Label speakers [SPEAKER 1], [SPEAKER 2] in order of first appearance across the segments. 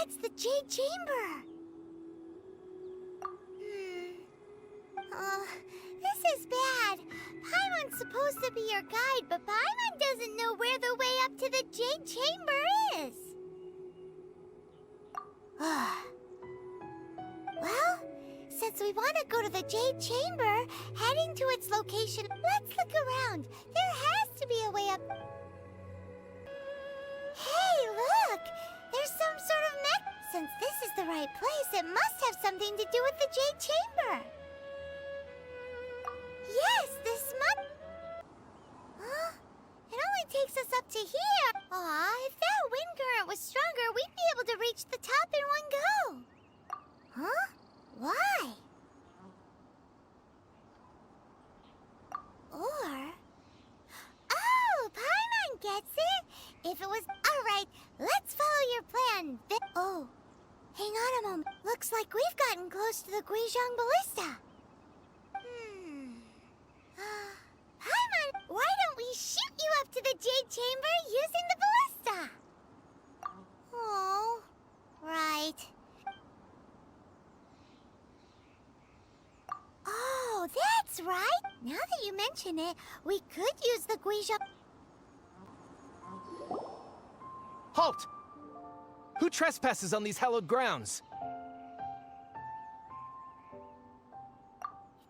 [SPEAKER 1] it's the Jade Chamber. This is bad. Paimon's supposed to be your guide, but Paimon doesn't know where the way up to the Jade Chamber is. Well, since we want to go to the Jade Chamber, heading to its location, let's look around. There has to be a way up. Hey, look! There's some sort of mech. Since this is the right place, it must have something to do with the Jade Chamber. Yes, this must... Huh? It only takes us up to here. Aw, if that wind current was stronger, we'd be able to reach the top in one go. Huh? Why? Or... Oh, Paimon gets it! If it was... Alright, let's follow your plan. Oh, hang on a moment. Looks like we've gotten close to the Guizhong Ballista. Paimon, why don't we shoot you up to the Jade Chamber using the ballista? Oh, right. Oh, that's right. Now that you mention it, we could use the Guizhong...
[SPEAKER 2] Halt! Who trespasses on these hallowed grounds?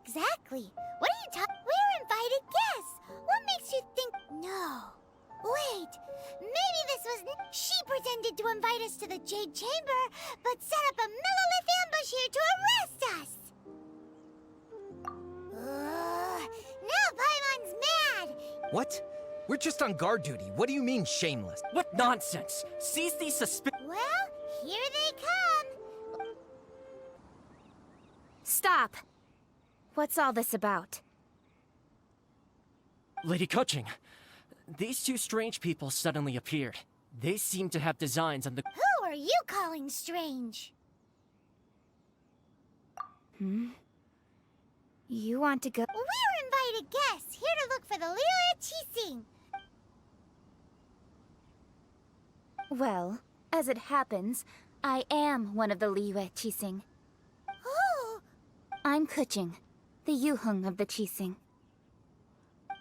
[SPEAKER 1] Exactly. What are you talking? We're invited guests. What makes you think? No. Wait. Maybe this was. She pretended to invite us to the Jade Chamber, but set up a Millilith ambush here to arrest us. Now Paimon's mad.
[SPEAKER 2] What? We're just on guard duty. What do you mean, shameless?
[SPEAKER 3] What nonsense! Seize these
[SPEAKER 1] Well, here they come.
[SPEAKER 4] Stop! What's all this about?
[SPEAKER 3] Lady Coaching, these two strange people suddenly appeared. They seem to have designs on the...
[SPEAKER 1] Who are you calling strange?
[SPEAKER 4] You want to go?
[SPEAKER 1] We're invited guests, here to look for the Liyue Qixing.
[SPEAKER 4] Well, as it happens, I am one of the Liyue Qixing.
[SPEAKER 1] Oh!
[SPEAKER 4] I'm Kuching, the Yuheng of the Qixing.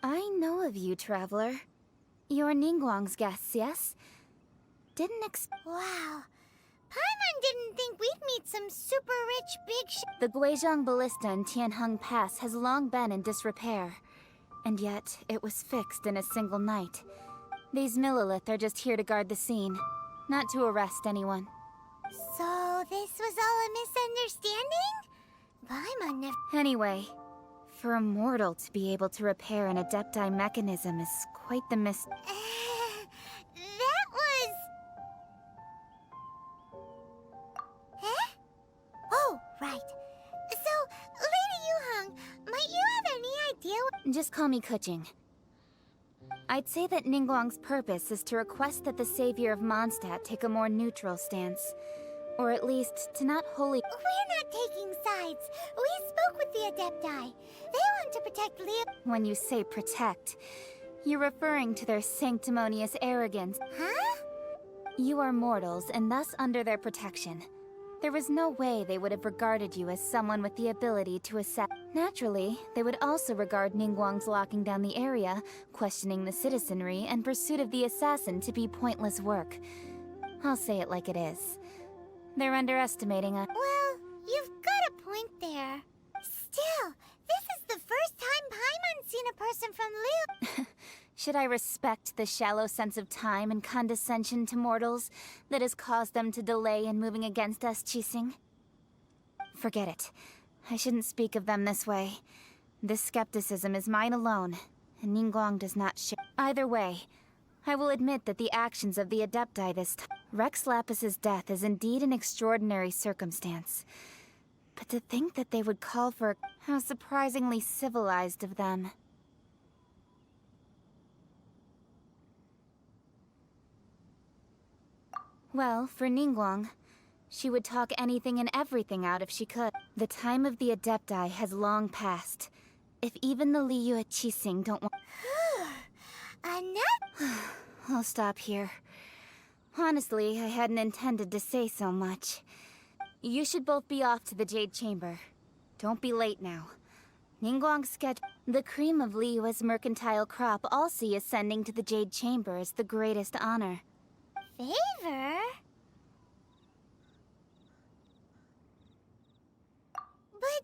[SPEAKER 4] I know of you, traveler. You're Ningguang's guests, yes?
[SPEAKER 1] Wow. Paimon didn't think we'd meet some super rich big
[SPEAKER 4] The Guizhong Ballista in Tianheng Pass has long been in disrepair. And yet, it was fixed in a single night. These Millilith are just here to guard the scene, not to arrest anyone.
[SPEAKER 1] So this was all a misunderstanding? Paimon never...
[SPEAKER 4] Anyway, for a mortal to be able to repair an Adepti mechanism is quite the
[SPEAKER 1] that was... Huh? Oh, right. So, Lady Yuheng, might you have any idea
[SPEAKER 4] Just call me Kuching. I'd say that Ningguang's purpose is to request that the savior of Mondstadt take a more neutral stance. Or at least, to not wholly...
[SPEAKER 1] We're not taking sides. We spoke with the Adepti. They want to protect Leo...
[SPEAKER 4] When you say protect, you're referring to their sanctimonious arrogance.
[SPEAKER 1] Huh?
[SPEAKER 4] You are mortals, and thus under their protection. There was no way they would have regarded you as someone with the ability to assess. Naturally, they would also regard Ningguang's locking down the area, questioning the citizenry, and pursuit of the assassin to be pointless work. I'll say it like it is. They're underestimating us.
[SPEAKER 1] Well, you've got a point there. Still, this is the first time Paimon's seen a person from Liyue.
[SPEAKER 4] Should I respect the shallow sense of time and condescension to mortals that has caused them to delay in moving against us, Qixing? Forget it. I shouldn't speak of them this way. This skepticism is mine alone, and Ningguang does not share. Either way, I will admit that the actions of the Adepti this time... Rex Lapis's death is indeed an extraordinary circumstance. But to think that they would call for... How surprisingly civilized of them. Well, for Ningguang, she would talk anything and everything out if she could. The time of the Adepti has long passed. If even the Liyue Qixing don't want...
[SPEAKER 1] Enough!
[SPEAKER 4] I'll stop here. Honestly, I hadn't intended to say so much. You should both be off to the Jade Chamber. Don't be late now. Ningguang's sketch... The cream of Liyue's mercantile crop all see ascending to the Jade Chamber as the greatest honor.
[SPEAKER 1] Favor? But...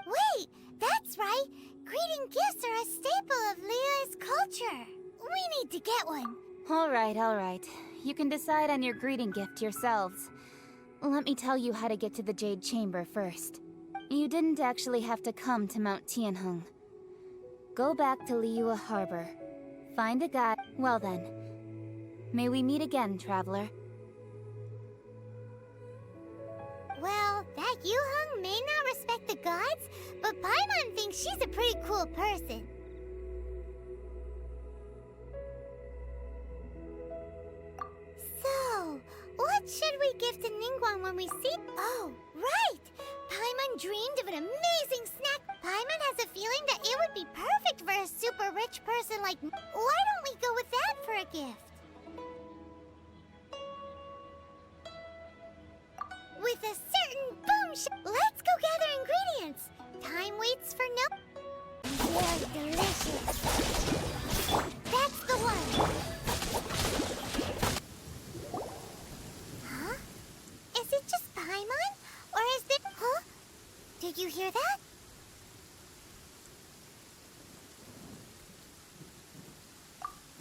[SPEAKER 1] Wait! That's right! Greeting gifts are a staple of Liyue's culture. We need to get one.
[SPEAKER 4] Alright. You can decide on your greeting gift yourselves. Let me tell you how to get to the Jade Chamber first. You didn't actually have to come to Mount Tianheng. Go back to Liyue Harbor. Find a guide. Well then. May we meet again, traveler.
[SPEAKER 1] Well, that Yuheng may not respect the gods, but Paimon thinks she's a pretty cool person. So, what should we give to Ningguang when we see... Oh, right! Paimon dreamed of an amazing snack. Paimon has a feeling that it would be perfect for a super rich person like... Why don't we go with that for a gift? With a certain boom let's go gather ingredients. Time waits for no... They're delicious. That's the one. Huh? Is it just Paimon? Or is there... Huh? Did you hear that?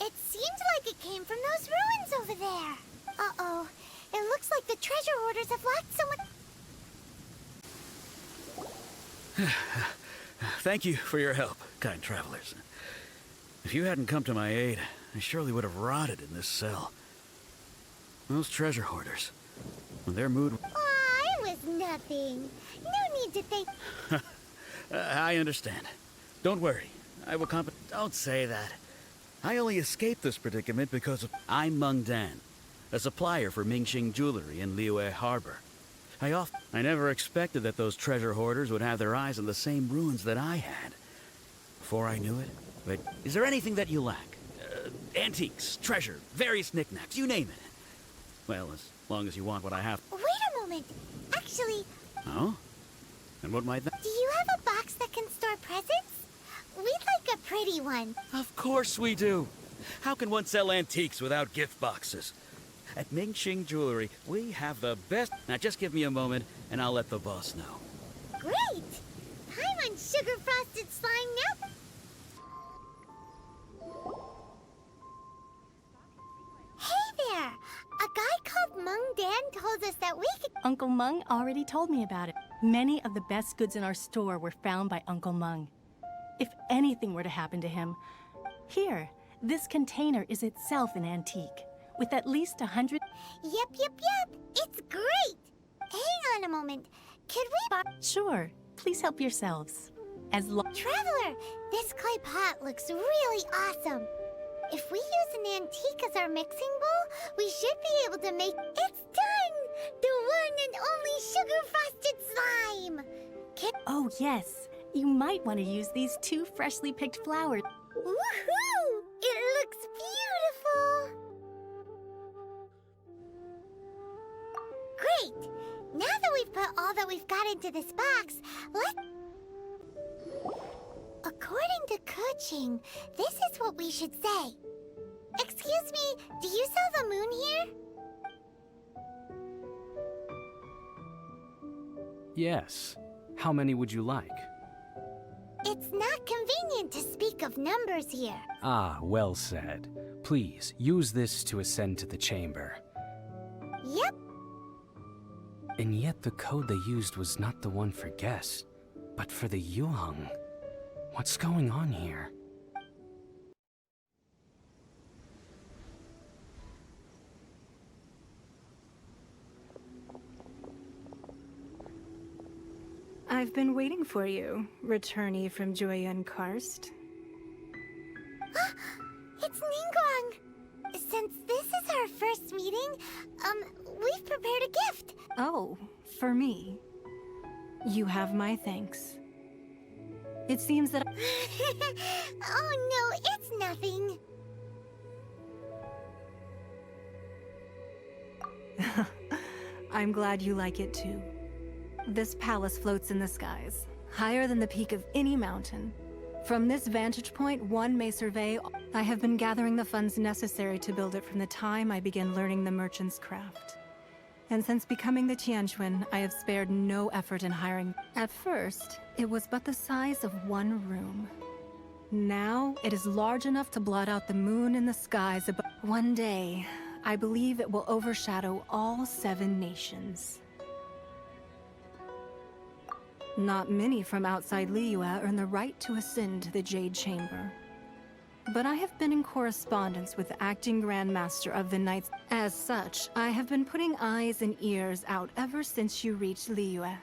[SPEAKER 1] It seemed like it came from those ruins over there. Uh-oh. It looks like the treasure hoarders have locked someone...
[SPEAKER 5] Thank you for your help, kind travelers. If you hadn't come to my aid, I surely would have rotted in this cell. Those treasure hoarders, when their mood...
[SPEAKER 1] Aw, it was nothing. No need to thank...
[SPEAKER 5] I understand. Don't worry. I will Don't say that. I only escaped this predicament because of... I'm Meng Dan, a supplier for Mingxing jewelry in Liyue Harbor. I never expected that those treasure hoarders would have their eyes on the same ruins that I had. Before I knew it... But is there anything that you lack? Antiques, treasure, various knickknacks, you name it. Well, as long as you want what I have...
[SPEAKER 1] Wait a moment. Actually...
[SPEAKER 5] Oh? And what might that...
[SPEAKER 1] Do you have a box that can store presents? We'd like a pretty one.
[SPEAKER 5] Of course we do. How can one sell antiques without gift boxes? At Mingxing Jewelry, we have the best... Now just give me a moment, and I'll let the boss know.
[SPEAKER 1] Great! Paimon sugar frosted slime now. Hey there! A guy called Meng Dan told us that we could...
[SPEAKER 6] Uncle Meng already told me about it. Many of the best goods in our store were found by Uncle Meng. If anything were to happen to him... Here, this container is itself an antique, with at least 100...
[SPEAKER 1] Yep. It's great! Hang on a moment. Could we...
[SPEAKER 6] Sure, please help yourselves.
[SPEAKER 1] Traveler, this clay pot looks really awesome. If we use an antique as our mixing bowl, we should be able to make... It's done! The one and only sugar-frosted slime!
[SPEAKER 6] Oh yes, you might want to use these 2 freshly picked flowers.
[SPEAKER 1] Woohoo! It looks beautiful! Great! Now that we've put all that we've got into this box, According to Kuching, this is what we should say. Excuse me, do you sell the moon here?
[SPEAKER 7] Yes. How many would you like?
[SPEAKER 1] It's not convenient to speak of numbers here.
[SPEAKER 7] Ah, well said. Please, use this to ascend to the chamber.
[SPEAKER 1] Yep.
[SPEAKER 7] And yet the code they used was not the one for guests, but for the Yuheng. What's going on here?
[SPEAKER 8] I've been waiting for you, returnee from Joyun Karst.
[SPEAKER 1] It's Ningguang! Since this is our first meeting, we've prepared a gift.
[SPEAKER 8] Oh, for me. You have my thanks. It seems that...
[SPEAKER 1] Oh no, it's nothing.
[SPEAKER 8] I'm glad you like it too. This palace floats in the skies, higher than the peak of any mountain. From this vantage point, one may survey. I have been gathering the funds necessary to build it from the time I began learning the merchant's craft. And since becoming the Tianquan, I have spared no effort in hiring. At first, it was but the size of one room. Now, it is large enough to blot out the moon in the skies above. One day, I believe it will overshadow all 7 nations. Not many from outside Liyue earn the right to ascend to the Jade Chamber. But I have been in correspondence with the acting Grand Master of the Knights. As such, I have been putting eyes and ears out ever since you reached Liyue.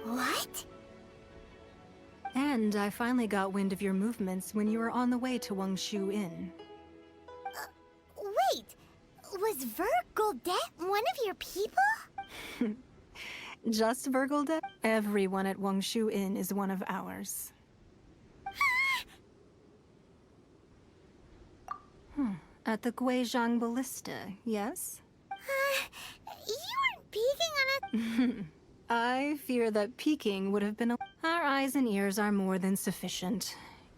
[SPEAKER 1] What?
[SPEAKER 8] And I finally got wind of your movements when you were on the way to Wangshu Inn.
[SPEAKER 1] Wait, was Vergoldet one of your people?
[SPEAKER 8] Just Vergoldet? Everyone at Wangshu Inn is one of ours. At the Guizhang Ballista, yes?
[SPEAKER 1] You weren't peeking on it.
[SPEAKER 8] I fear that peeking would have been Our eyes and ears are more than sufficient.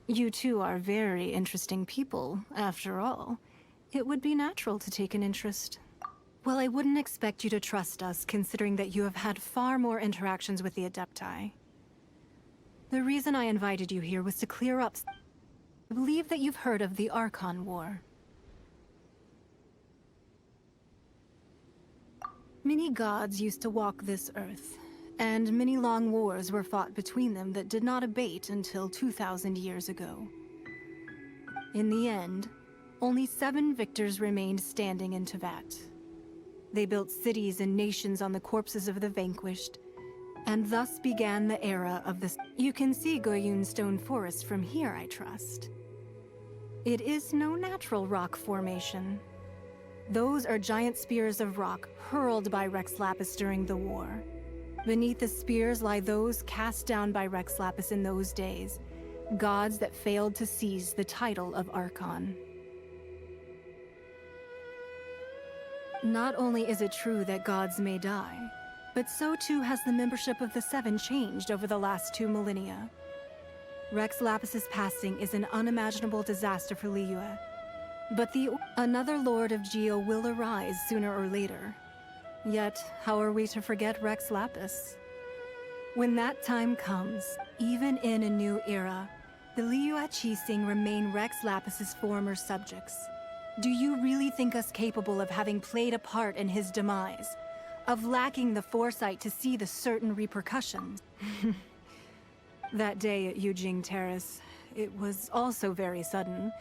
[SPEAKER 8] You two are very interesting people, after all. It would be natural to take an interest. Well, I wouldn't expect you to trust us, considering that you have had far more interactions with the Adepti. The reason I invited you here was to clear up. I believe that you've heard of the Archon War. Many gods used to walk this earth, and many long wars were fought between them that did not abate until 2,000 years ago. In the end, only 7 victors remained standing in Teyvat. They built cities and nations on the corpses of the vanquished, and thus began the era of the... You can see Goyun Stone Forest from here, I trust. It is no natural rock formation. Those are giant spears of rock hurled by Rex Lapis during the war. Beneath the spears lie those cast down by Rex Lapis in those days, gods that failed to seize the title of Archon. Not only is it true that gods may die, but so too has the membership of the 7 changed over the last 2 millennia. Rex Lapis's passing is an unimaginable disaster for Liyue, but another Lord of Geo will arise sooner or later. Yet, how are we to forget Rex Lapis? When that time comes, even in a new era, the Liyue Qixing remain Rex Lapis's former subjects. Do you really think us capable of having played a part in his demise? Of lacking the foresight to see the certain repercussions? That day at Yujing Terrace, it was also very sudden.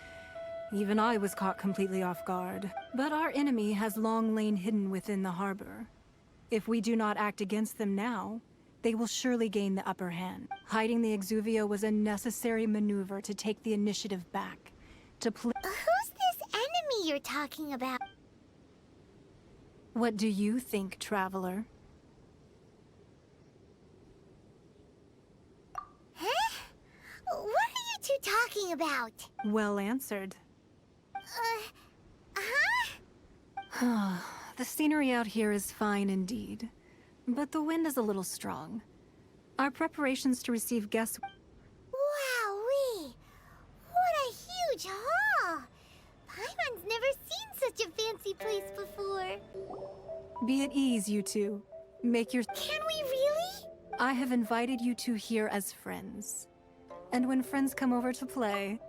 [SPEAKER 8] Even I was caught completely off guard. But our enemy has long lain hidden within the harbor. If we do not act against them now, they will surely gain the upper hand. Hiding the Exuvio was a necessary maneuver to take the initiative back.
[SPEAKER 1] Who's this enemy you're talking about?
[SPEAKER 8] What do you think, traveler?
[SPEAKER 1] Huh? What are you two talking about?
[SPEAKER 8] Well answered.
[SPEAKER 1] Huh?
[SPEAKER 8] The scenery out here is fine indeed, but the wind is a little strong. Our preparations to receive guests...
[SPEAKER 1] Wowee! What a huge hall! Paimon's never seen such a fancy place before.
[SPEAKER 8] Be at ease, you two. Make your...
[SPEAKER 1] Can we really?
[SPEAKER 8] I have invited you two here as friends. And when friends come over to play...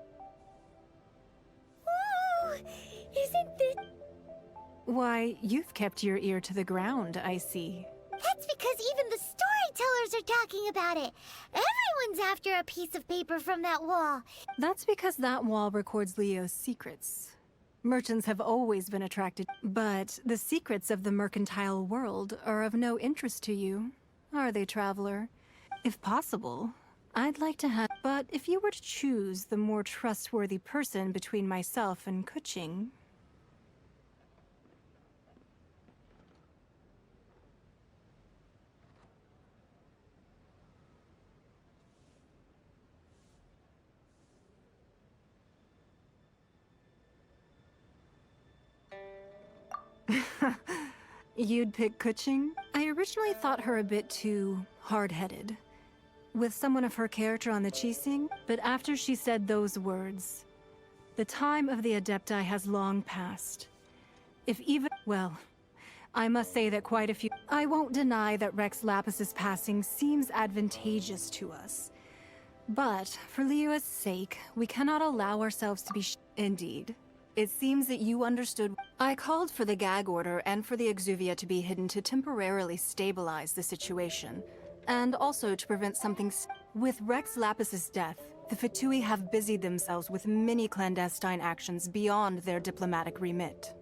[SPEAKER 1] Ooh! Isn't this...
[SPEAKER 8] Why, you've kept your ear to the ground, I see.
[SPEAKER 1] That's because even the storytellers are talking about it. Everyone's after a piece of paper from that wall.
[SPEAKER 8] That's because that wall records Leo's secrets. Merchants have always been attracted, but the secrets of the mercantile world are of no interest to you, are they, traveler? If possible, I'd like to have... But if you were to choose the more trustworthy person between myself and Kuching... You'd pick Kuching? I originally thought her a bit too hard-headed, with someone of her character on the Qixing, but after she said those words, the time of the Adepti has long passed. If even, well, I must say that quite a few... I won't deny that Rex Lapis's passing seems advantageous to us. But, for Liyue's sake, we cannot allow ourselves to be Indeed. It seems that you understood. I called for the gag order and for the exuvia to be hidden to temporarily stabilize the situation, and also to prevent something with Rex Lapis's death. The Fatui have busied themselves with many clandestine actions beyond their diplomatic remit.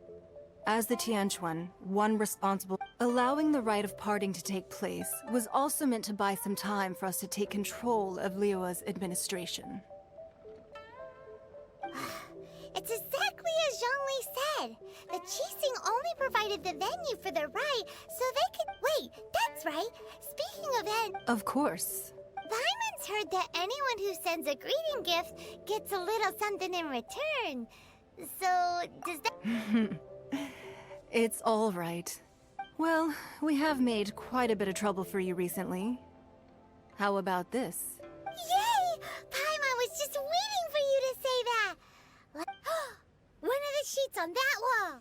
[SPEAKER 8] As the Tianquan, one responsible, allowing the rite of parting to take place was also meant to buy some time for us to take control of Liyue's administration.
[SPEAKER 1] It's exactly as Zhongli said. The Qixing only provided the venue for the rite so they could... Wait, that's right. Speaking of
[SPEAKER 8] Of course.
[SPEAKER 1] Paimon's heard that anyone who sends a greeting gift gets a little something in return. So, does that...
[SPEAKER 8] It's all right. Well, we have made quite a bit of trouble for you recently. How about this?
[SPEAKER 1] Yay! Paimon was just waiting for you to say that! One of the sheets on that wall!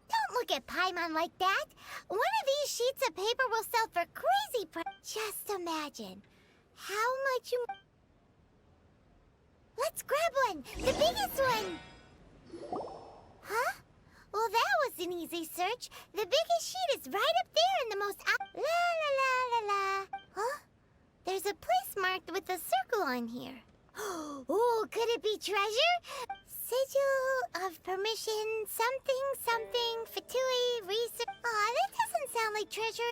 [SPEAKER 1] Don't look at Paimon like that! One of these sheets of paper will sell for crazy price. Just imagine how much you... Let's grab one! The biggest one! Huh? Well, that was an easy search. The biggest sheet is right up there in the most La la la la la. Huh? There's a place marked with a circle on here. Oh, could it be treasure? Sigil of permission, something, Fatui, research. Aw, that doesn't sound like treasure.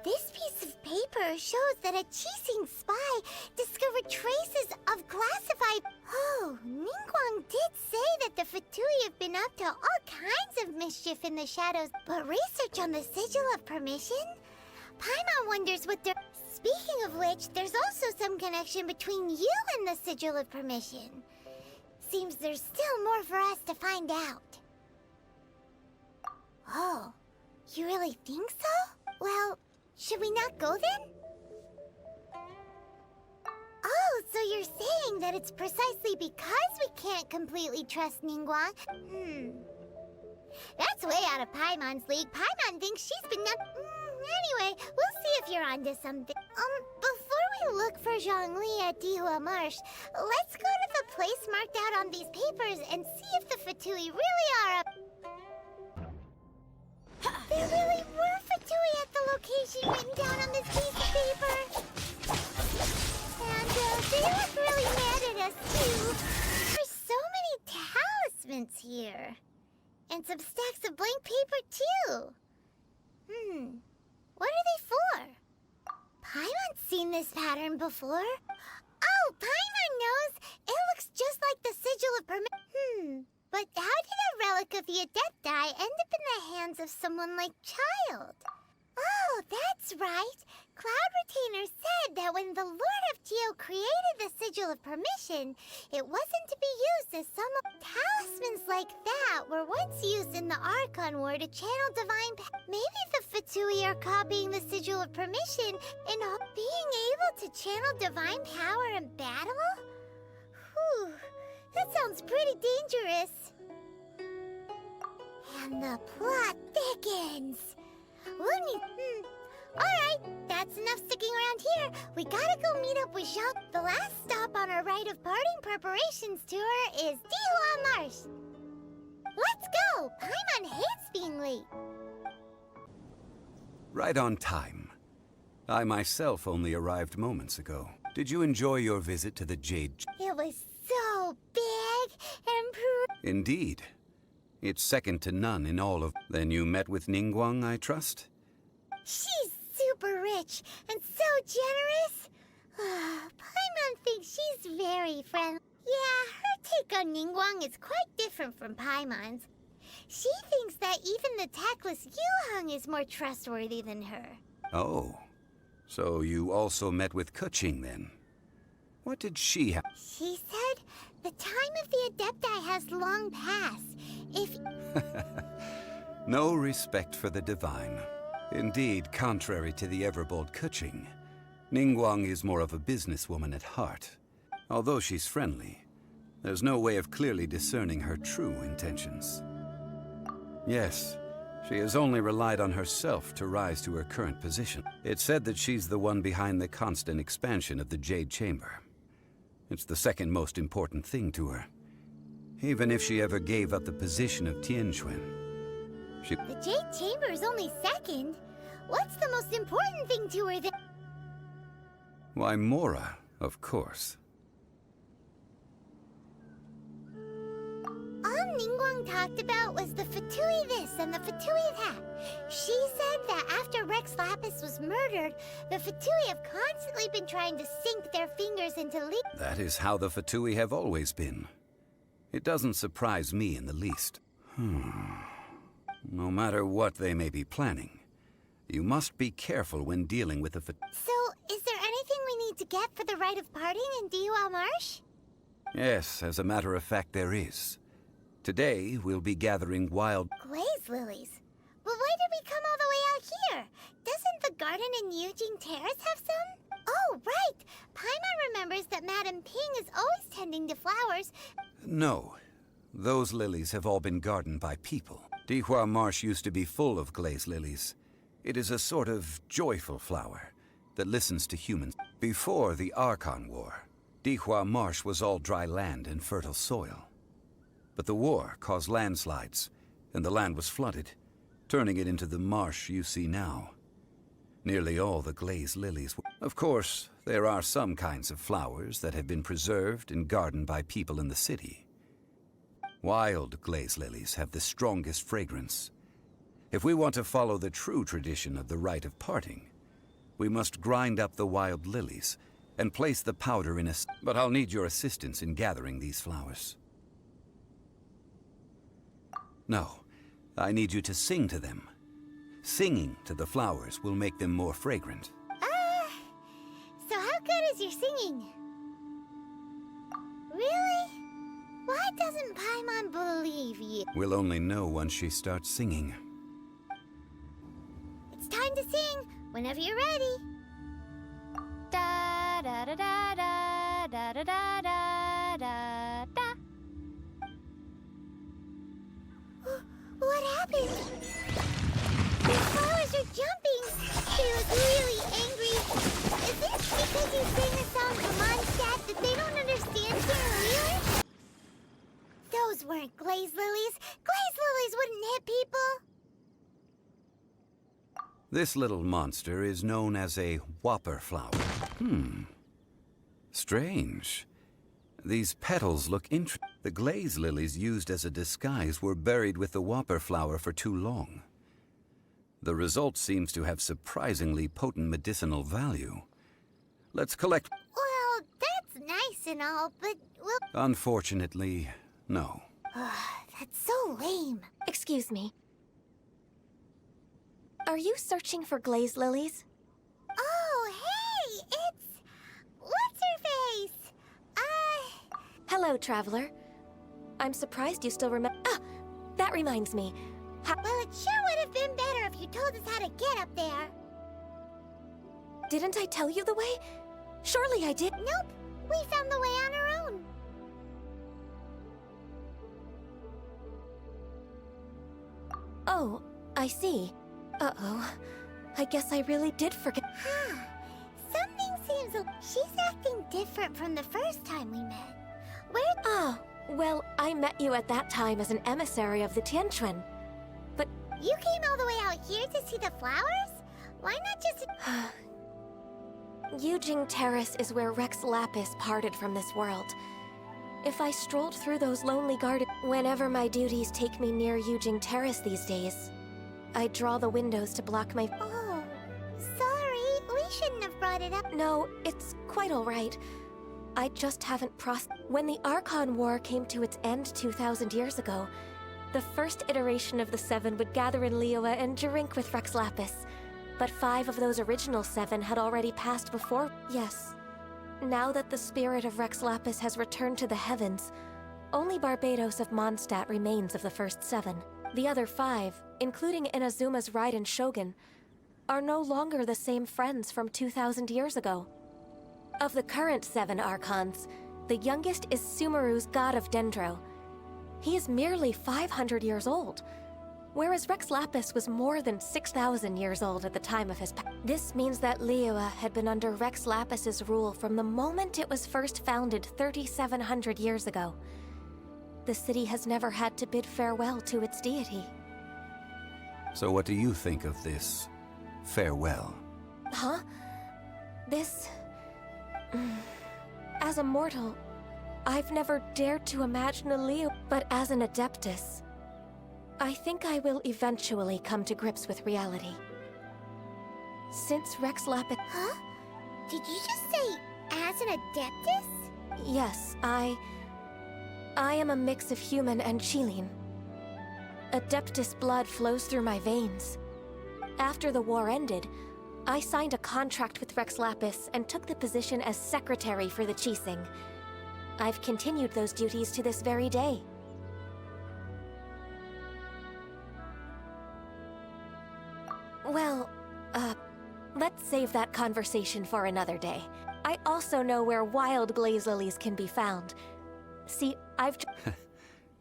[SPEAKER 1] This piece of paper shows that a Qixing spy discovered traces of classified... Oh, Ningguang did say that the Fatui have been up to all kinds of mischief in the shadows, but research on the Sigil of Permission? Paimon wonders what they're... Speaking of which, there's also some connection between you and the Sigil of Permission. Seems there's still more for us to find out. Oh, you really think so? Well... Should we not go then? Oh, so you're saying that it's precisely because we can't completely trust Ningguang? That's way out of Paimon's league. Paimon thinks she's been anyway, we'll see if you're onto something. Before we look for Zhongli at Dihua Marsh, let's go to the place marked out on these papers and see if the Fatui really are up. There really were Fatui at the location written down on this piece of paper. And they look really mad at us, too. There's so many talismans here. And some stacks of blank paper, too. What are they for? Paimon's seen this pattern before. Oh, Paimon knows! It looks just like the Sigil of Permission. But how did a relic of the Adepti end up in the hands of someone like Child? Oh, that's right. Cloud Retainer said that when the Lord of Geo created the Sigil of Permission, it wasn't to be used as some talismans like that were once used in the Archon War to channel divine Maybe the Fatui are copying the Sigil of Permission in being able to channel divine power in battle? Whew. That sounds pretty dangerous. And the plot thickens. We'll need... Alright, that's enough sticking around here. We gotta go meet up with Jean. The last stop on our rite of parting preparations tour is Dihua Marsh. Let's go! Paimon hates being late.
[SPEAKER 9] Right on time. I myself only arrived moments ago. Did you enjoy your visit to the Jade...
[SPEAKER 1] It was so big and
[SPEAKER 9] Indeed. It's second to none in all of... Then you met with Ningguang, I trust?
[SPEAKER 1] She's super rich and so generous. Paimon thinks she's very friendly. Yeah, her take on Ningguang is quite different from Paimon's. She thinks that even the tactless Yuheng is more trustworthy than her.
[SPEAKER 9] Oh. So you also met with Kuching, then? What did she have?
[SPEAKER 1] She said the time of the Adepti has long passed. If...
[SPEAKER 9] No respect for the divine. Indeed, contrary to the ever-bold Keqing, Ningguang is more of a businesswoman at heart. Although she's friendly, there's no way of clearly discerning her true intentions. Yes, she has only relied on herself to rise to her current position. It's said that she's the one behind the constant expansion of the Jade Chamber. It's the second most important thing to her. Even if she ever gave up the position of Tianquan, she...
[SPEAKER 1] The Jade Chamber is only second. What's the most important thing to her then?
[SPEAKER 9] Why, Mora, of course.
[SPEAKER 1] All Ningguang talked about was the Fatui this and the Fatui that. She said that after Rex Lapis was murdered, the Fatui have constantly been trying to sink their fingers into
[SPEAKER 9] That is how the Fatui have always been. It doesn't surprise me in the least. No matter what they may be planning, you must be careful when dealing with the
[SPEAKER 1] So, is there anything we need to get for the rite of parting in Dihua Marsh?
[SPEAKER 9] Yes, as a matter of fact, there is. Today, we'll be gathering wild...
[SPEAKER 1] Glaze lilies? But why did we come all the way out here? Doesn't the garden in Yujing Terrace have some? Oh, right! Paimon remembers that Madame Ping is always tending to flowers.
[SPEAKER 9] No. Those lilies have all been gardened by people. Dihua Marsh used to be full of glaze lilies. It is a sort of joyful flower that listens to humans. Before the Archon War, Dihua Marsh was all dry land and fertile soil. But the war caused landslides, and the land was flooded, turning it into the marsh you see now. Nearly all the glaze lilies were... Of course, there are some kinds of flowers that have been preserved and gardened by people in the city. Wild glaze lilies have the strongest fragrance. If we want to follow the true tradition of the rite of parting, we must grind up the wild lilies and place the powder in a... But I'll need your assistance in gathering these flowers. No, I need you to sing to them. Singing to the flowers will make them more fragrant.
[SPEAKER 1] So how good is your singing? Really? Why doesn't Paimon believe you?
[SPEAKER 9] We'll only know once she starts singing.
[SPEAKER 1] It's time to sing, whenever you're ready.
[SPEAKER 4] Da da da da da da da da da da da.
[SPEAKER 1] What happened? The flowers are jumping. They look really angry. Is it because you sing a song from Mondstadt that they don't understand here? Those weren't glaze lilies. Glaze lilies wouldn't hit people.
[SPEAKER 9] This little monster is known as a whopper flower. Strange. These petals look interesting. The glaze lilies used as a disguise were buried with the whopper flower for too long. The result seems to have surprisingly potent medicinal value. Let's collect...
[SPEAKER 1] Well, that's nice and all, but we'll...
[SPEAKER 9] Unfortunately, no.
[SPEAKER 1] That's so lame.
[SPEAKER 10] Excuse me. Are you searching for glaze lilies?
[SPEAKER 1] Oh, hey! It's... What's-her-face?
[SPEAKER 10] Hello, traveler. I'm surprised you still remember... Ah! That reminds me.
[SPEAKER 1] Well, it sure would have been better if you told us how to get up there.
[SPEAKER 10] Didn't I tell you the way? Surely I did.
[SPEAKER 1] Nope. We found the way on our own.
[SPEAKER 10] Oh, I see. Uh-oh. I guess I really did forget.
[SPEAKER 1] Something seems... She's acting different from the first time we met. Where...
[SPEAKER 10] Ah, well, I met you at that time as an emissary of the Tianquan. But...
[SPEAKER 1] You came all the way out here to see the flowers? Why not just...
[SPEAKER 10] Yujing Terrace is where Rex Lapis parted from this world. If I strolled through those lonely gardens... Whenever my duties take me near Yujing Terrace these days, I draw the windows to block my...
[SPEAKER 1] Oh, sorry. We shouldn't have brought it up.
[SPEAKER 10] No, it's quite all right. I just haven't When the Archon War came to its end 2,000 years ago, the first iteration of the Seven would gather in Liyue and drink with Rex Lapis. But 5 of those original 7 had already passed before. Yes. Now that the spirit of Rex Lapis has returned to the heavens, only Barbados of Mondstadt remains of the first 7. The other 5, including Inazuma's Raiden Shogun, are no longer the same friends from 2,000 years ago. Of the current 7 Archons, the youngest is Sumeru's god of Dendro. He is merely 500 years old, whereas Rex Lapis was more than 6,000 years old at the time of his This means that Liyue had been under Rex Lapis's rule from the moment it was first founded 3,700 years ago. The city has never had to bid farewell to its deity.
[SPEAKER 9] So what do you think of this farewell?
[SPEAKER 10] Huh? This... As a mortal, I've never dared to imagine a Liyue, but as an Adeptus, I think I will eventually come to grips with reality. Since Rex Lapis...
[SPEAKER 1] Huh? Did you just say, as an Adeptus?
[SPEAKER 10] Yes, I am a mix of human and Qilin. Adeptus blood flows through my veins. After the war ended, I signed a contract with Rex Lapis and took the position as secretary for the Qixing. I've continued those duties to this very day. Well, let's save that conversation for another day. I also know where wild glaze lilies can be found. See,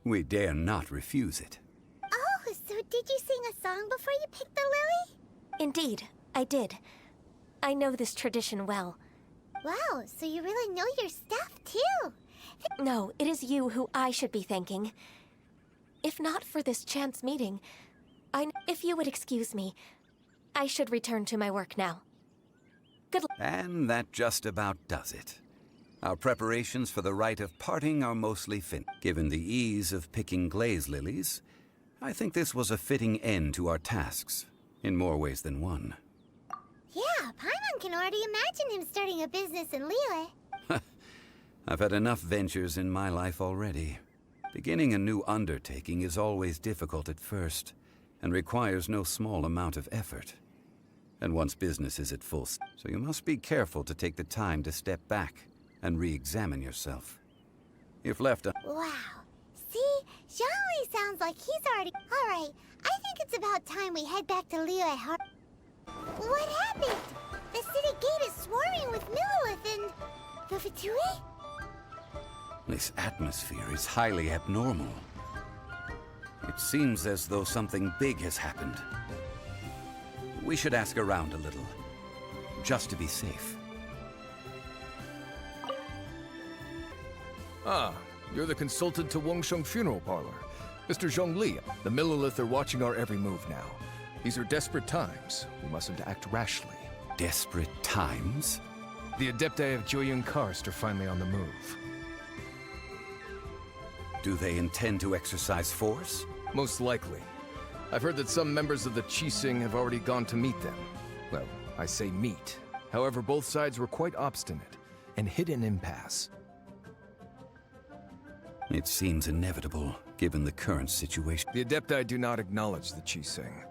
[SPEAKER 9] We dare not refuse it.
[SPEAKER 1] Oh, so did you sing a song before you picked the lily?
[SPEAKER 10] Indeed, I did. I know this tradition well.
[SPEAKER 1] Wow, so you really know your stuff, too.
[SPEAKER 10] No, it is you who I should be thanking. If not for this chance meeting, if you would excuse me, I should return to my work now. Good luck.
[SPEAKER 9] And that just about does it. Our preparations for the rite of parting are mostly finished. Given the ease of picking glaze lilies, I think this was a fitting end to our tasks, in more ways than one.
[SPEAKER 1] Yeah, Paimon can already imagine him starting a business in Liyue.
[SPEAKER 9] I've had enough ventures in my life already. Beginning a new undertaking is always difficult at first, and requires no small amount of effort. And once business is at full, so you must be careful to take the time to step back and re-examine yourself. If left
[SPEAKER 1] Wow. See? Zhongli sounds like he's already... Alright, I think it's about time we head back to Liyue Harbor. What happened? The city gate is swarming with Millilith and... the Fatui?
[SPEAKER 9] This atmosphere is highly abnormal. It seems as though something big has happened. We should ask around a little, just to be safe.
[SPEAKER 2] Ah, you're the consultant to Wangsheng Funeral Parlor. Mr. Zhongli, the Millilith are watching our every move now. These are desperate times. We mustn't act rashly.
[SPEAKER 9] Desperate times?
[SPEAKER 2] The Adepti of Joyun Karst are finally on the move.
[SPEAKER 9] Do they intend to exercise force?
[SPEAKER 2] Most likely. I've heard that some members of the Qixing have already gone to meet them. Well, I say meet. However, both sides were quite obstinate and hit an impasse.
[SPEAKER 9] It seems inevitable, given the current situation.
[SPEAKER 2] The Adepti do not acknowledge the Qixing.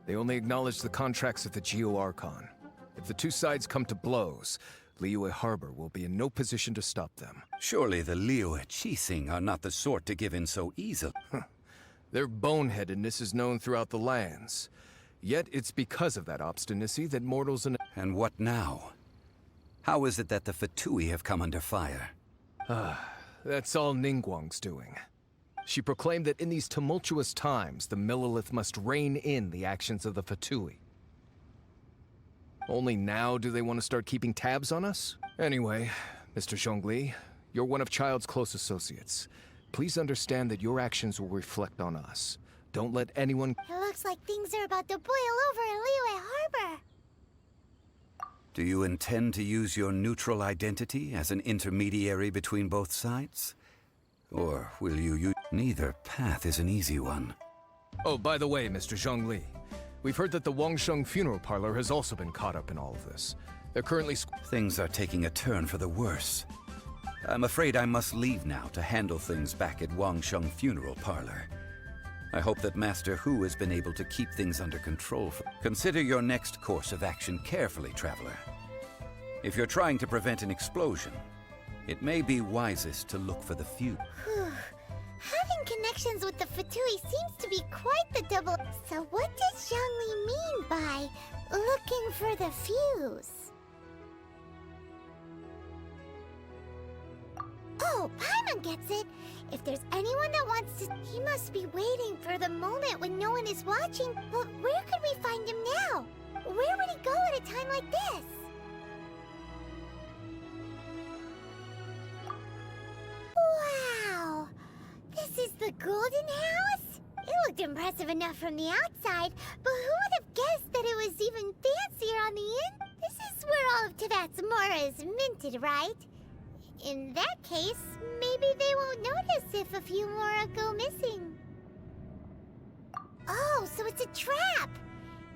[SPEAKER 2] They only acknowledge the contracts of the Geo-Archon. If the two sides come to blows, Liyue Harbor will be in no position to stop them.
[SPEAKER 9] Surely the Liyue Qixing are not the sort to give in so easily.
[SPEAKER 2] Their boneheadedness is known throughout the lands. Yet it's because of that obstinacy that mortals and...
[SPEAKER 9] And what now? How is it that the Fatui have come under fire?
[SPEAKER 2] That's all Ningguang's doing. She proclaimed that in these tumultuous times, the Millilith must rein in the actions of the Fatui. Only now do they want to start keeping tabs on us? Anyway, Mr. Zhongli, you're one of Child's close associates. Please understand that your actions will reflect on us. Don't let anyone...
[SPEAKER 1] It looks like things are about to boil over in Liyue Harbor.
[SPEAKER 9] Do you intend to use your neutral identity as an intermediary between both sides? Or will you use... Neither path is an easy one.
[SPEAKER 2] Oh, by the way, Mr. Zhongli, we've heard that the Wangsheng Funeral Parlor has also been caught up in all of this. They're currently...
[SPEAKER 9] Things are taking a turn for the worse. I'm afraid I must leave now to handle things back at Wangsheng Funeral Parlor. I hope that Master Hu has been able to keep things under control. Consider your next course of action carefully, Traveler. If you're trying to prevent an explosion, it may be wisest to look for the future.
[SPEAKER 1] Having connections with the Fatui seems to be quite the double. So what does Zhongli mean by looking for the fuse? Oh, Paimon gets it. If there's anyone that wants to, he must be waiting for the moment when no one is watching. But where could we find him now? Where would he go at a time like this? Wow! This is the Golden House? It looked impressive enough from the outside, but who would have guessed that it was even fancier on the in? This is where all of Teyvat's mora is minted, right? In that case, maybe they won't notice if a few mora go missing. Oh, so it's a trap!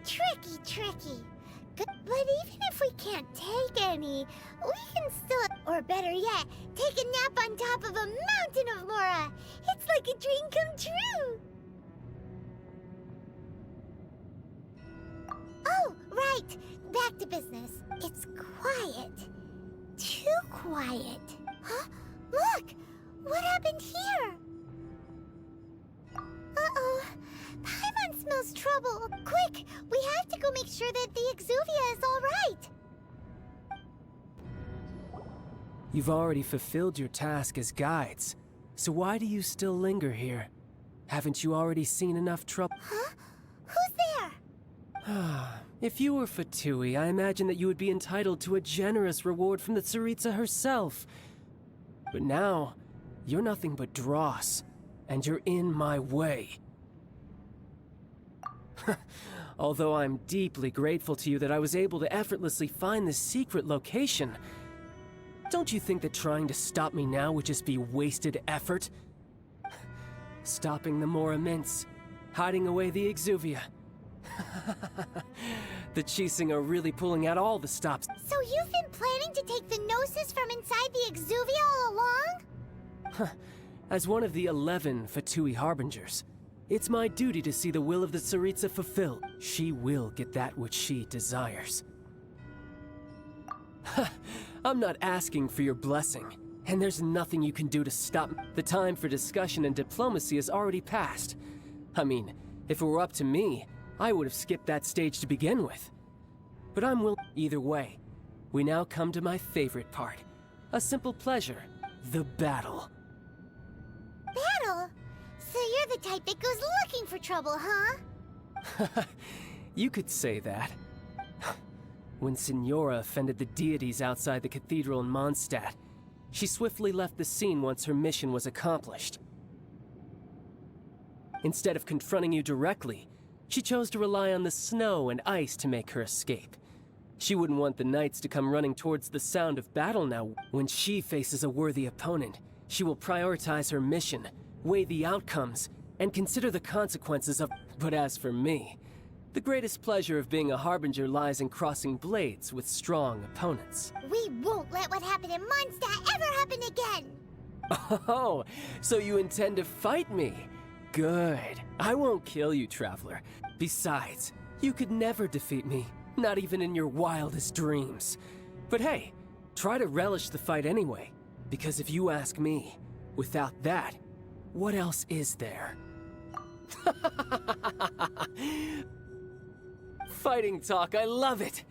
[SPEAKER 1] Tricky, tricky. But even if we can't take any, we can still, or better yet, take a nap on top of a mountain of mora. It's like a dream come true. Oh, right. Back to business. It's quiet. Too quiet. Huh? Look! What happened here? Uh-oh. Paimon smells trouble. Quick! We have to go make sure that the Exuvia is all right.
[SPEAKER 7] You've already fulfilled your task as guides, so why do you still linger here? Haven't you already seen enough trouble?
[SPEAKER 1] Huh? Who's there?
[SPEAKER 7] If you were Fatui, I imagine that you would be entitled to a generous reward from the Tsaritsa herself. But now, you're nothing but dross, and you're in my way. Although I'm deeply grateful to you that I was able to effortlessly find this secret location, don't you think that trying to stop me now would just be wasted effort? Stopping the Mora Mints, hiding away the Exuvia. The Chising are really pulling out all the stops.
[SPEAKER 1] So you've been planning to take the Gnosis from inside the Exuvia all along?
[SPEAKER 7] As one of the 11 Fatui Harbingers, it's my duty to see the will of the Tsaritsa fulfilled. She will get that which she desires. I'm not asking for your blessing, and there's nothing you can do to stop me. The time for discussion and diplomacy has already passed. I mean, if it were up to me, I would have skipped that stage to begin with. But I'm willing. Either way, we now come to my favorite part. A simple pleasure, the battle.
[SPEAKER 1] Battle? So you're the type that goes looking for trouble, huh?
[SPEAKER 7] You could say that. When Signora offended the deities outside the cathedral in Mondstadt, she swiftly left the scene once her mission was accomplished. Instead of confronting you directly, she chose to rely on the snow and ice to make her escape. She wouldn't want the knights to come running towards the sound of battle now. When she faces a worthy opponent, she will prioritize her mission, weigh the outcomes, and consider the consequences of... But as for me, the greatest pleasure of being a Harbinger lies in crossing blades with strong opponents.
[SPEAKER 1] We won't let what happened in Mondstadt ever happen again!
[SPEAKER 7] Oh, so you intend to fight me? Good. I won't kill you, Traveler. Besides, you could never defeat me, not even in your wildest dreams. But hey, try to relish the fight anyway, because if you ask me, without that, what else is there? Fighting talk, I love it!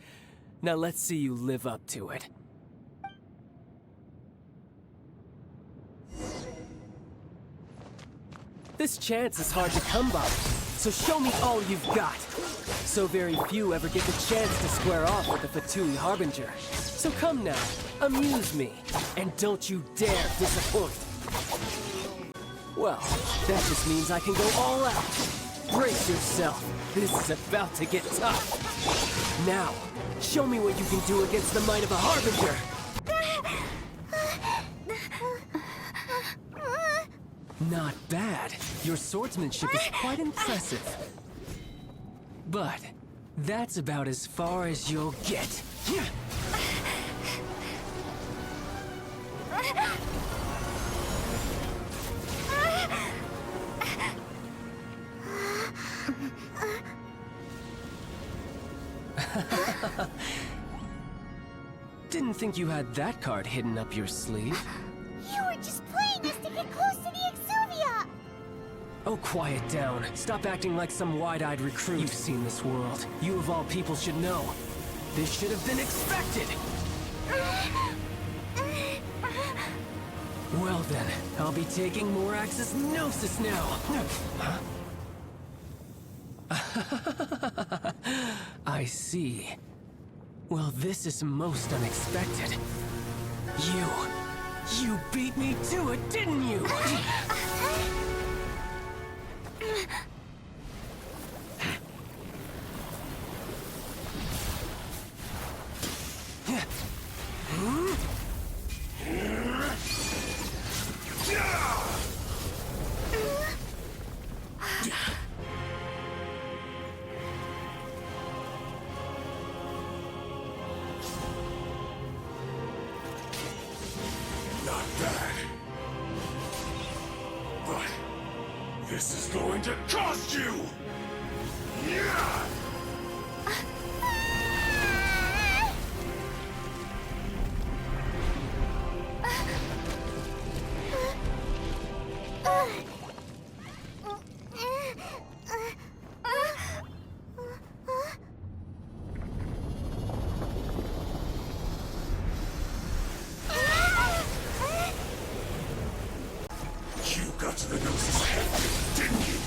[SPEAKER 7] Now let's see you live up to it. This chance is hard to come by, so show me all you've got. So very few ever get the chance to square off with the Fatui Harbinger. So come now, amuse me, and don't you dare disappoint. Well, that just means I can go all out. Brace yourself, this is about to get tough. Now, show me what you can do against the might of a Harbinger. Not bad. Your swordsmanship is quite impressive. But that's about as far as you'll get. Didn't think you had that card hidden up your sleeve.
[SPEAKER 1] You were just playing us to get close to the Exuvia!
[SPEAKER 7] Oh, quiet down. Stop acting like some wide-eyed recruit. You've seen this world. You of all people should know. This should have been expected! Well then, I'll be taking Morax's Gnosis now! Huh? I see. Well, this is most unexpected. You beat me to it, didn't you?
[SPEAKER 11] Not bad. But this is going to cost you! Yeah! You got to the Gnosis head, didn't you?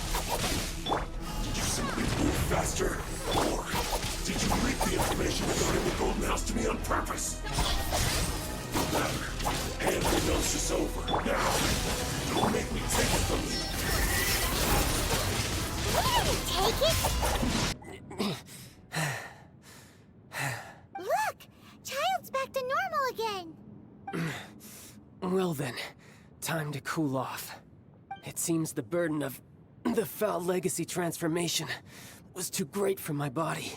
[SPEAKER 11] Did you simply move faster? Or did you leak the information regarding the Golden House to me on purpose? No matter. Hand the Gnosis over, now. Don't make me take it from you.
[SPEAKER 1] We didn't take it! Look! Child's back to normal again!
[SPEAKER 7] Well then, time to cool off. It seems the burden of the foul legacy transformation was too great for my body.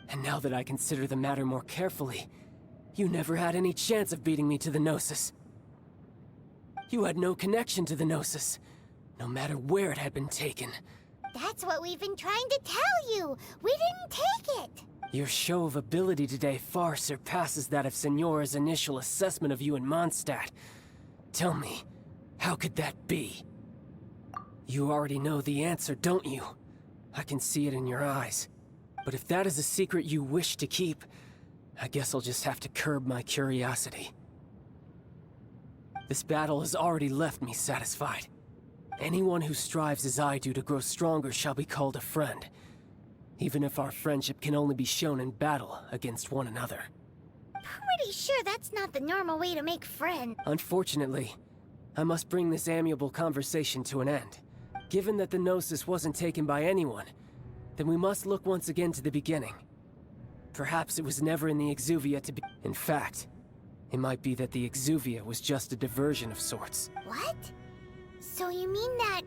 [SPEAKER 7] And now that I consider the matter more carefully, you never had any chance of beating me to the Gnosis. You had no connection to the Gnosis, no matter where it had been taken.
[SPEAKER 1] That's what we've been trying to tell you! We didn't take it!
[SPEAKER 7] Your show of ability today far surpasses that of Signora's initial assessment of you in Mondstadt. Tell me, how could that be? You already know the answer, don't you? I can see it in your eyes. But if that is a secret you wish to keep, I guess I'll just have to curb my curiosity. This battle has already left me satisfied. Anyone who strives as I do to grow stronger shall be called a friend, even if our friendship can only be shown in battle against one another.
[SPEAKER 1] Pretty sure that's not the normal way to make friends.
[SPEAKER 7] Unfortunately, I must bring this amiable conversation to an end. Given that the Gnosis wasn't taken by anyone, then we must look once again to the beginning. Perhaps it was never in the Exuvia to be. In fact, it might be that the Exuvia was just a diversion of sorts.
[SPEAKER 1] What? So you mean that...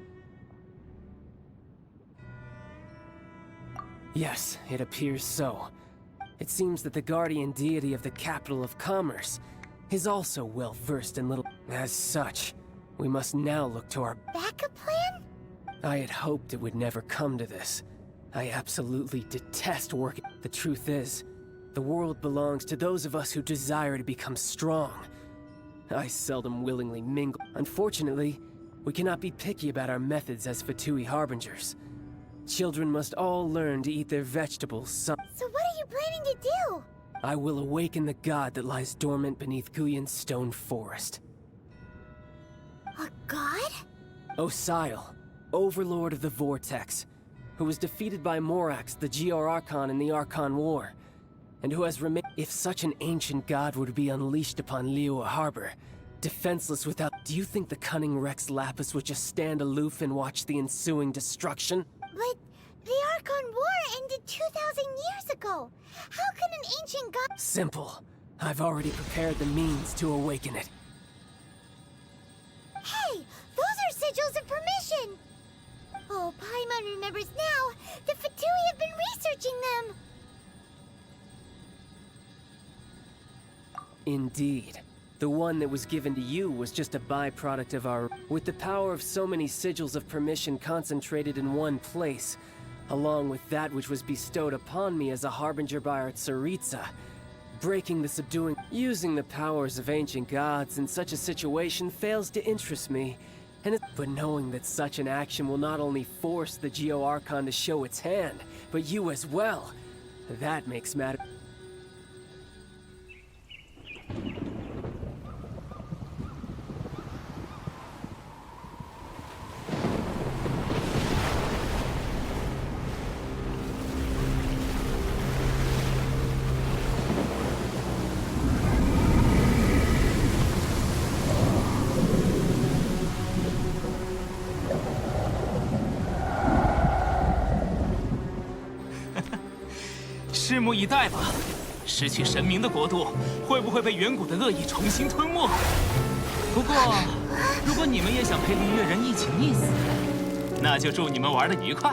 [SPEAKER 7] Yes, it appears so. It seems that the guardian deity of the capital of commerce is also well versed in little... As such, we must now look to our...
[SPEAKER 1] backup plan?
[SPEAKER 7] I had hoped it would never come to this. I absolutely detest working. The truth is, the world belongs to those of us who desire to become strong. I seldom willingly mingle. Unfortunately, we cannot be picky about our methods as Fatui Harbingers. Children must all learn to eat their vegetables some...
[SPEAKER 1] So what are you planning to do?
[SPEAKER 7] I will awaken the god that lies dormant beneath Guyon's stone forest.
[SPEAKER 1] A god?
[SPEAKER 7] Osial, Overlord of the Vortex, who was defeated by Morax, the GR Archon in the Archon War, and who has remained... If such an ancient god were to be unleashed upon Liyue Harbor, defenseless without... Do you think the cunning Rex Lapis would just stand aloof and watch the ensuing destruction?
[SPEAKER 1] But the Archon War ended 2,000 years ago. How can an ancient god...
[SPEAKER 7] Simple. I've already prepared the means to awaken it.
[SPEAKER 1] Hey! Those are sigils of permission! Oh, Paimon remembers now. The Fatui have been researching them.
[SPEAKER 7] Indeed. The one that was given to you was just a byproduct of our... With the power of so many sigils of permission concentrated in one place, along with that which was bestowed upon me as a harbinger by our Tsaritsa, breaking the subduing... Using the powers of ancient gods in such a situation fails to interest me, But knowing that such an action will not only force the Geo Archon to show its hand, but you as well, that makes matter.
[SPEAKER 12] “拭目以待吧，失去神明的国度会不会被远古的恶意重新吞没？不过，如果你们也想陪璃月人一起溺死，那就祝你们玩得愉快。”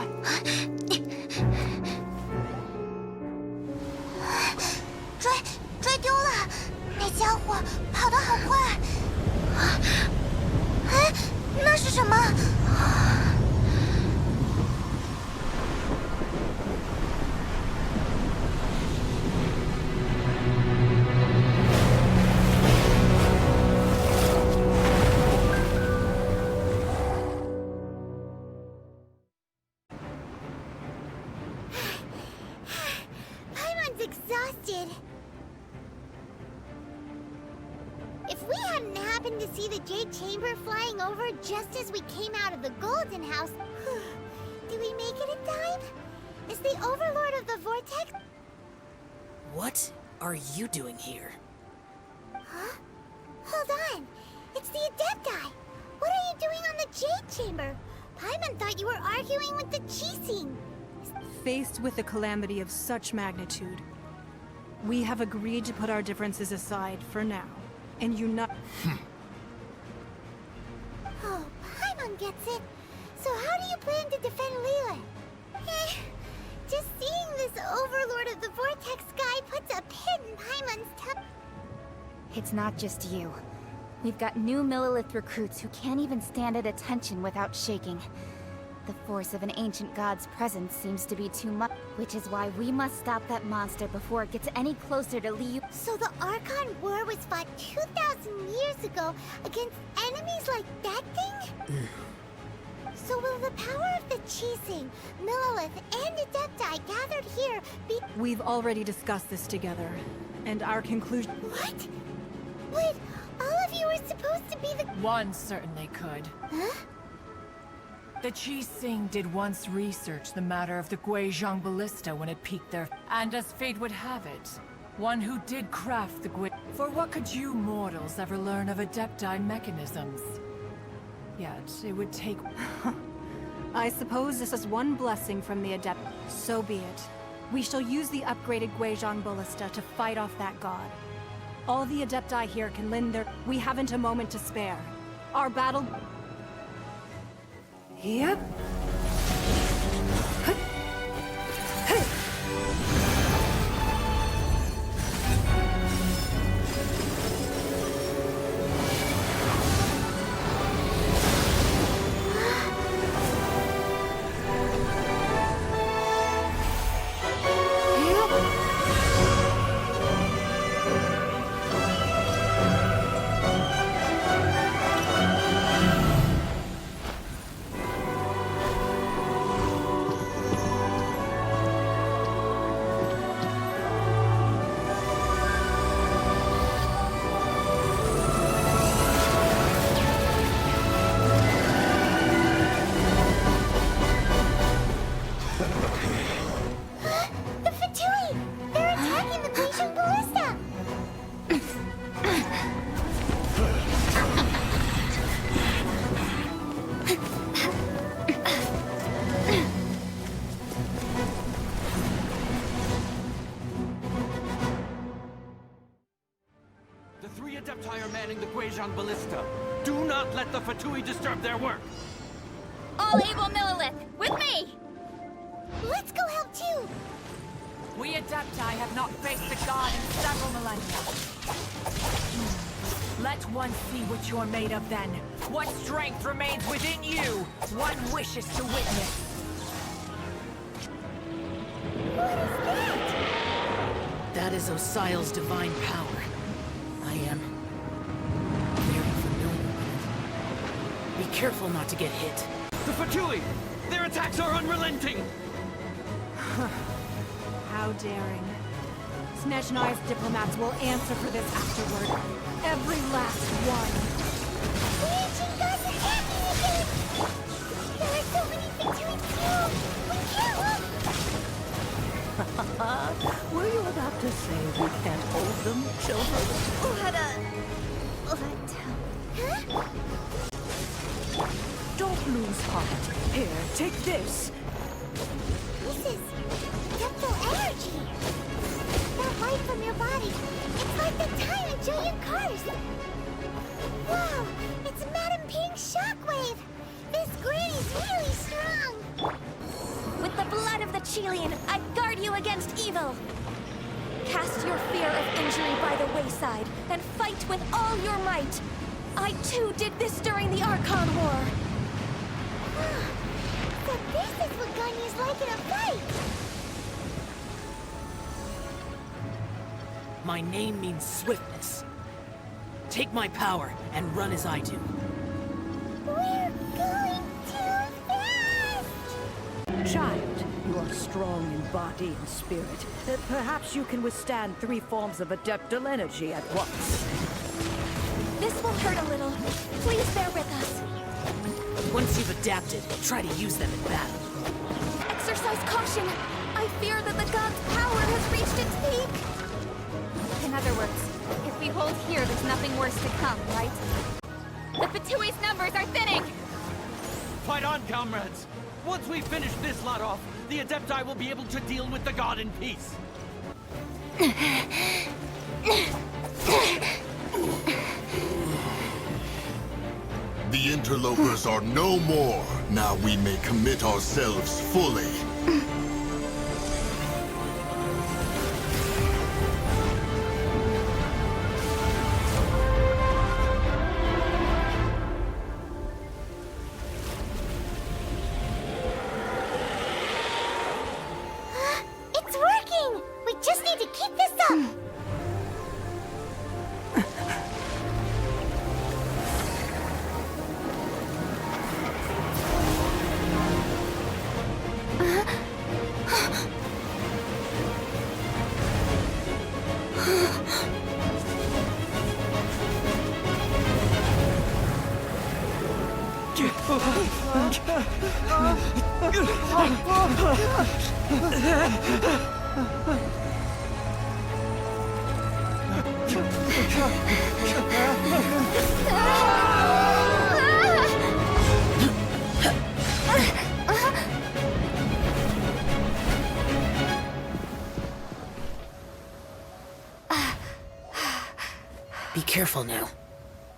[SPEAKER 1] 追丢了，那家伙跑得好快。哎，那是什么？Exhausted. If we hadn't happened to see the Jade Chamber flying over just as we came out of the Golden House, did we make it in time? Is the Overlord of the Vortex?
[SPEAKER 13] What are you doing here?
[SPEAKER 1] Huh? Hold on. It's the Adepti. What are you doing on the Jade Chamber? Paimon thought you were arguing with the Qixing.
[SPEAKER 8] Faced with a calamity of such magnitude, we have agreed to put our differences aside for now, and unite.
[SPEAKER 1] Oh, Paimon gets it. So how do you plan to defend Lila? Just seeing this Overlord of the Vortex guy puts a pin in Paimon's tummy.
[SPEAKER 4] It's not just you. We've got new Millilith recruits who can't even stand at attention without shaking. The force of an ancient god's presence seems to be too much, which is why we must stop that monster before it gets any closer to Liu.
[SPEAKER 1] So the Archon War was fought 2,000 years ago against enemies like that thing? So will the power of the Qixing, Millilith, and Adepti gathered here be—
[SPEAKER 8] We've already discussed this together, and our conclusion—
[SPEAKER 1] What? Wait, all of you were supposed to be the—
[SPEAKER 14] One certainly could.
[SPEAKER 1] Huh?
[SPEAKER 14] The Qixing did once research the matter of the Guizhong Ballista when it peaked there. And as fate would have it, one who did craft the For what could you mortals ever learn of Adepti mechanisms? Yet, it would take—
[SPEAKER 8] I suppose this is one blessing from the Adept. So be it. We shall use the upgraded Guizhong Ballista to fight off that god. All the Adepti here can lend their— We haven't a moment to spare. Our battle— Yep.
[SPEAKER 15] The Guizhong Ballista. Do not let the Fatui disturb their work.
[SPEAKER 4] All able Millilith, with me!
[SPEAKER 1] Let's go help too!
[SPEAKER 14] We Adepti have not faced the god in several millennia. Let one see what you're made of then. What strength remains within you? One wishes to witness.
[SPEAKER 1] What is that?
[SPEAKER 13] That is Osial's divine power. I am very familiar with it. We careful not to get hit.
[SPEAKER 15] The Fatui! Their attacks are unrelenting!
[SPEAKER 8] How daring. Snezhnai's diplomats will answer for this afterward. Every last one.
[SPEAKER 1] The ancient gods are attacking again! There are so many things to do! We can't look!
[SPEAKER 16] Were you about to say we can't hold them, children?
[SPEAKER 1] Huh?
[SPEAKER 16] Don't lose heart. Here, take this.
[SPEAKER 1] This is temple energy. That light from your body. It's like the time in giant cars. Whoa! It's Madame Pink's shockwave. This grady's really strong.
[SPEAKER 10] With the blood of the Chilean, I guard you against evil. Cast your fear of injury by the wayside and fight with all your might. I too did this during the Archon War.
[SPEAKER 1] So this is what Ganya's like in a fight.
[SPEAKER 13] My name means swiftness. Take my power and run as I do.
[SPEAKER 1] We're going too fast!
[SPEAKER 16] Child, you are strong in body and spirit. Perhaps you can withstand 3 forms of adeptal energy at once.
[SPEAKER 10] This will hurt a little. Please bear with us.
[SPEAKER 13] Once you've adapted, try to use them in battle.
[SPEAKER 10] Exercise caution. I fear that the god's power has reached its peak.
[SPEAKER 4] In other words, if we hold here, there's nothing worse to come, right? The Fatui's numbers are thinning!
[SPEAKER 15] Fight on, comrades! Once we finish this lot off, the Adepti will be able to deal with the god in peace.
[SPEAKER 11] The interlopers are no more. Now we may commit ourselves fully.
[SPEAKER 1] It's working! We just need to keep this up!
[SPEAKER 13] Be careful now.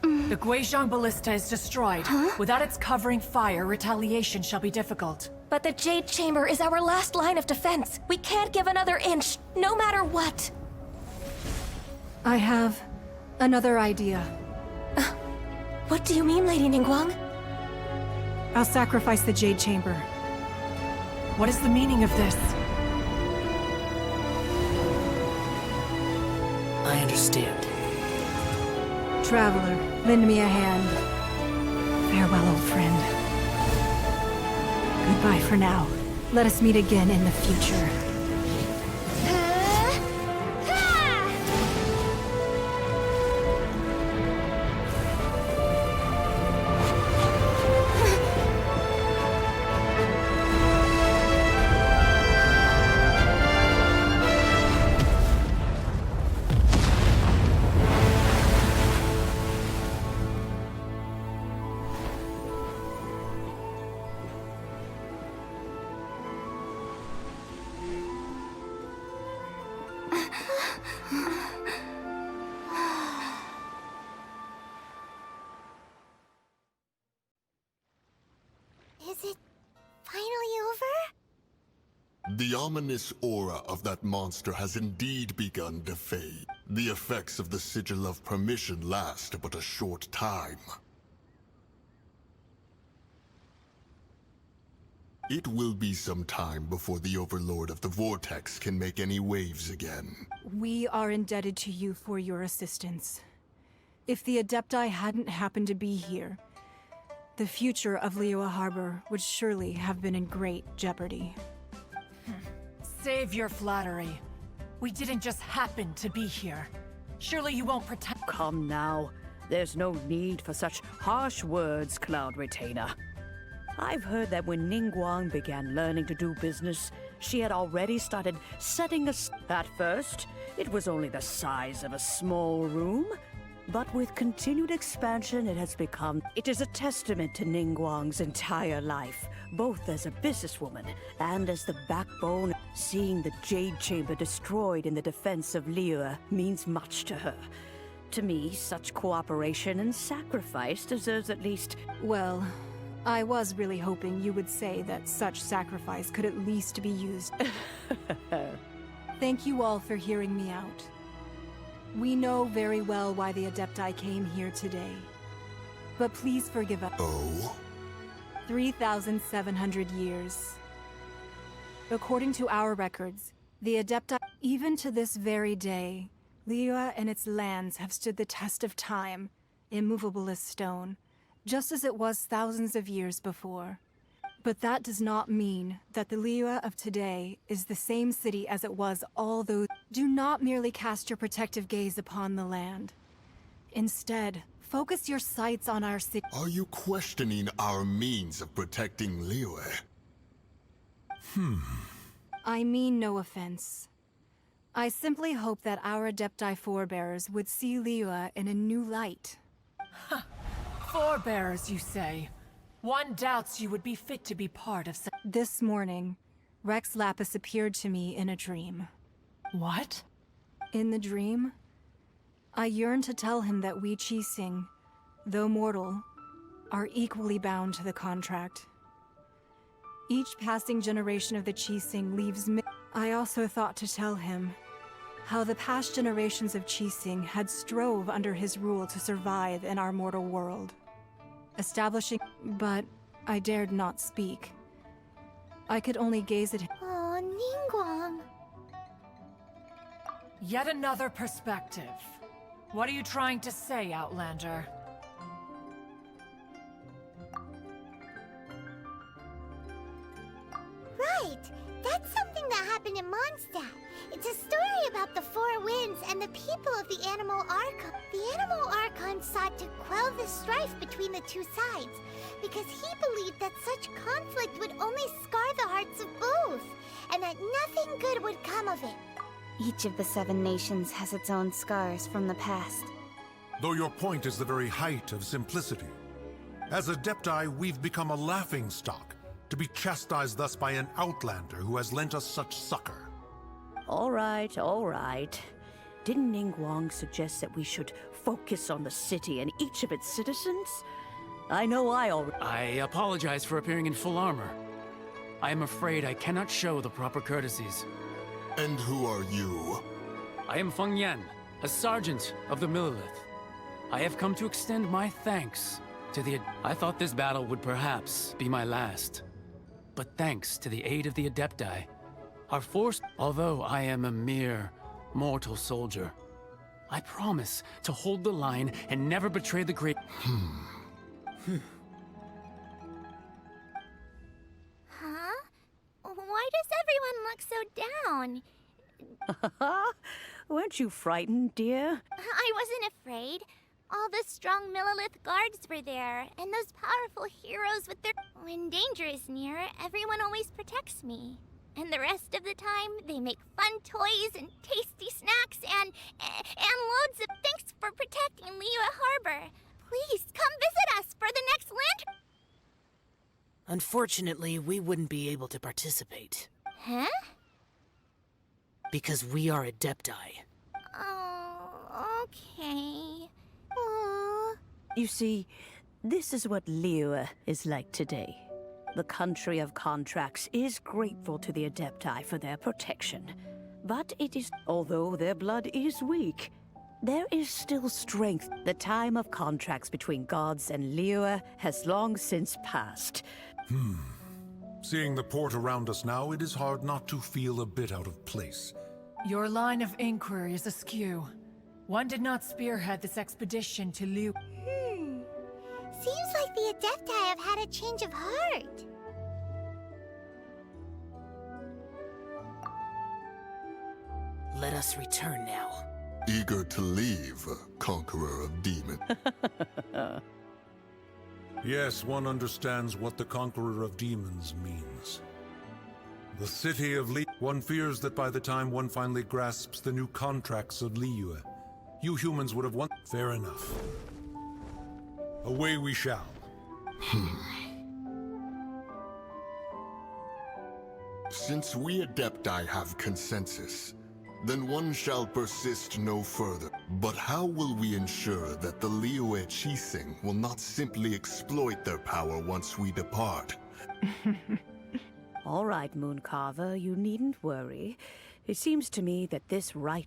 [SPEAKER 14] The Guizhong Ballista is destroyed. Without its covering fire, retaliation shall be difficult.
[SPEAKER 10] But the Jade Chamber is our last line of defense. We can't give another inch, no matter what.
[SPEAKER 8] I have another idea.
[SPEAKER 10] What do you mean, Lady Ningguang?
[SPEAKER 8] I'll sacrifice the Jade Chamber.
[SPEAKER 14] What is the meaning of this?
[SPEAKER 13] I understand.
[SPEAKER 8] Traveler, lend me a hand. Farewell, old friend. Goodbye for now. Let us meet again in the future.
[SPEAKER 1] Is it finally over?
[SPEAKER 11] The ominous aura of that monster has indeed begun to fade. The effects of the Sigil of Permission last but a short time. It will be some time before the Overlord of the Vortex can make any waves again.
[SPEAKER 8] We are indebted to you for your assistance. If the Adepti hadn't happened to be here, the future of Liyue Harbor would surely have been in great jeopardy.
[SPEAKER 14] Save your flattery. We didn't just happen to be here. Surely you won't pretend—
[SPEAKER 16] Come now. There's no need for such harsh words, Cloud Retainer. I've heard that when Ningguang began learning to do business, she had already started setting us. At first, it was only the size of a small room, but with continued expansion, it has become. It is a testament to Ningguang's entire life, both as a businesswoman and as the backbone. Seeing the Jade Chamber destroyed in the defense of Liyue means much to her. To me, such cooperation and sacrifice deserves at least.
[SPEAKER 8] Well, I was really hoping you would say that such sacrifice could at least be used. Thank you all for hearing me out. We know very well why the Adepti came here today. But please forgive us.
[SPEAKER 11] Oh?
[SPEAKER 8] 3,700 years. According to our records, the Adepti, even to this very day, Liyue and its lands have stood the test of time, immovable as stone, just as it was thousands of years before. But that does not mean that the Liyue of today is the same city as it was all those. Do not merely cast your protective gaze upon the land. Instead, focus your sights on our city.
[SPEAKER 11] Are you questioning our means of protecting Liyue?
[SPEAKER 8] I mean no offense. I simply hope that our Adepti forebears would see Liyue in a new light.
[SPEAKER 14] Forebears, you say? One doubts you would be fit to be part of.
[SPEAKER 8] This morning, Rex Lapis appeared to me in a dream.
[SPEAKER 14] What?
[SPEAKER 8] In the dream, I yearned to tell him that we Qixing, though mortal, are equally bound to the contract. Each passing generation of the Qixing leaves me. I also thought to tell him how the past generations of Qixing had strove under his rule to survive in our mortal world. Establishing, but I dared not speak. I could only gaze at him.
[SPEAKER 1] Oh, Ningguang.
[SPEAKER 14] Yet another perspective. What are you trying to say, Outlander?
[SPEAKER 1] Right! That's something that happened in Mondstadt. It's a story about the Four Winds and the people of the Animal Archon. The Animal Archon sought to quell the strife between the two sides, because he believed that such conflict would only scar the hearts of both, and that nothing good would come of it.
[SPEAKER 4] Each of the 7 nations has its own scars from the past.
[SPEAKER 17] Though your point is the very height of simplicity. As Adepti, we've become a laughingstock, to be chastised thus by an outlander who has lent us such succor.
[SPEAKER 16] All right, all right. Didn't Ningguang suggest that we should focus on the city and each of its citizens? I know I already—
[SPEAKER 13] I apologize for appearing in full armor. I am afraid I cannot show the proper courtesies.
[SPEAKER 11] And who are you?
[SPEAKER 13] I am Feng Yan, a sergeant of the Millelith. I have come to extend my thanks to the— I thought this battle would perhaps be my last. But thanks to the aid of the Adepti, our force— although I am a mere mortal soldier, I promise to hold the line and never betray the great—
[SPEAKER 1] Huh? Why does everyone look so down?
[SPEAKER 16] Weren't you frightened, dear?
[SPEAKER 1] I wasn't afraid. All the strong Millelith guards were there, and those powerful heroes with their— When danger is near, everyone always protects me. And the rest of the time, they make fun toys and tasty snacks and loads of— Thanks for protecting Liyue Harbor. Please, come visit us for the next lantern.
[SPEAKER 13] Unfortunately, we wouldn't be able to participate.
[SPEAKER 1] Huh?
[SPEAKER 13] Because we are Adepti.
[SPEAKER 1] Oh, okay. Aww.
[SPEAKER 16] You see, this is what Liyue is like today. The country of contracts is grateful to the Adepti for their protection. But it is— although their blood is weak, there is still strength. The time of contracts between gods and Liyue has long since passed.
[SPEAKER 17] Seeing the port around us now, it is hard not to feel a bit out of place.
[SPEAKER 14] Your line of inquiry is askew. One did not spearhead this expedition to Liu.
[SPEAKER 1] Seems like the Adepti have had a change of heart.
[SPEAKER 12] Let us return now.
[SPEAKER 11] Eager to leave, conqueror of demons.
[SPEAKER 17] Yes, one understands what the Conqueror of Demons means. The city of Li... One fears that by the time one finally grasps the new contracts of Liyue, you humans would have won... Fair enough. Away we shall.
[SPEAKER 11] Since we Adepti have consensus, then one shall persist no further. But how will we ensure that the Liyue Qixing will not simply exploit their power once we depart?
[SPEAKER 16] All right, Mooncarver, you needn't worry. It seems to me that this right...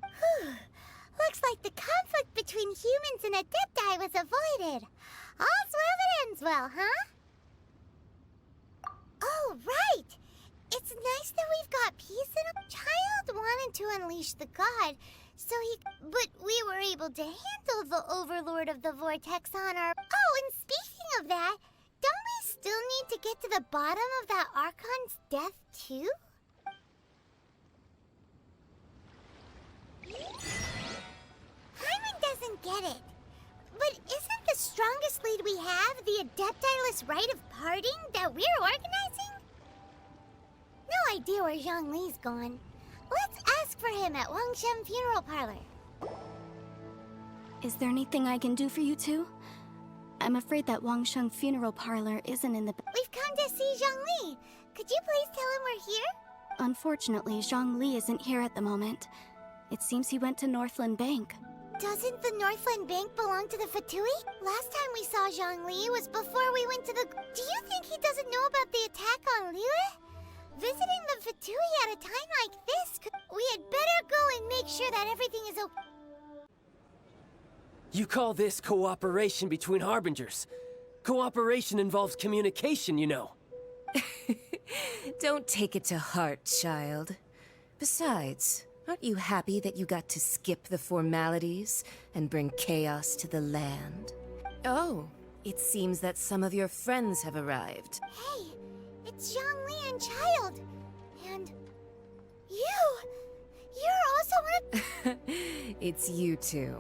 [SPEAKER 1] Looks like the conflict between humans and Adepti was avoided. All's well that ends well, huh? Oh, right! It's nice that we've got peace and a child wanted to unleash the god, so but we were able to handle the Overlord of the Vortex on our... Oh, and speaking of that, don't we still need to get to the bottom of that Archon's death, too? Hyman doesn't get it. But isn't the strongest lead we have the Adeptiless rite of parting that we're organizing? No idea where Zhongli's gone. Let's ask for him at Wangshen Funeral Parlor.
[SPEAKER 4] Is there anything I can do for you two? I'm afraid that Wangshen Funeral Parlor isn't in the...
[SPEAKER 1] We've come to see Zhongli. Could you please tell him we're here?
[SPEAKER 4] Unfortunately, Zhongli isn't here at the moment. It seems he went to Northland Bank.
[SPEAKER 1] Doesn't the Northland Bank belong to the Fatui? Last time we saw Zhongli was before we went to the... Do you think he doesn't know about the attack on Liyue? Visiting the Fatui at a time like this, we had better go and make sure that everything is okay.
[SPEAKER 7] You call this cooperation between Harbingers? Cooperation involves communication, you know.
[SPEAKER 18] Don't take it to heart, child. Besides, aren't you happy that you got to skip the formalities and bring chaos to the land? Oh, it seems that some of your friends have arrived.
[SPEAKER 1] Hey, it's Zhongli and Child. And you're also one of...
[SPEAKER 18] It's you two.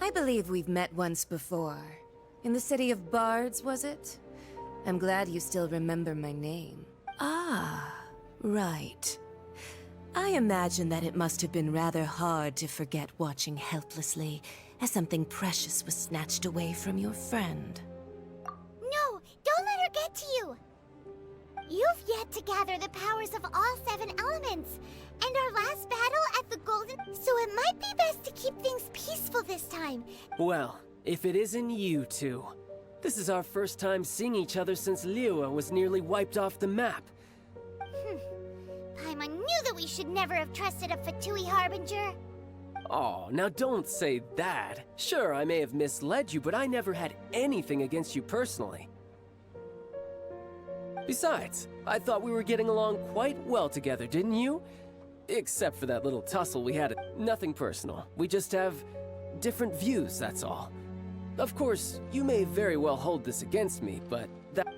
[SPEAKER 18] I believe we've met once before. In the city of Bards, was it? I'm glad you still remember my name. Ah, right. I imagine that it must have been rather hard to forget watching helplessly as something precious was snatched away from your friend.
[SPEAKER 1] No, don't let her get to you. You've yet to gather the powers of all 7 elements, and our last battle at the Golden... So it might be best to keep things peaceful this time.
[SPEAKER 7] Well, if it isn't you two. This is our first time seeing each other since Liyue was nearly wiped off the map.
[SPEAKER 1] Paimon knew that we should never have trusted a Fatui Harbinger.
[SPEAKER 7] Oh, now don't say that. Sure, I may have misled you, but I never had anything against you personally. Besides, I thought we were getting along quite well together, didn't you? Except for that little tussle we had. Nothing personal. We just have different views, that's all. Of course, you may very well hold this against me, but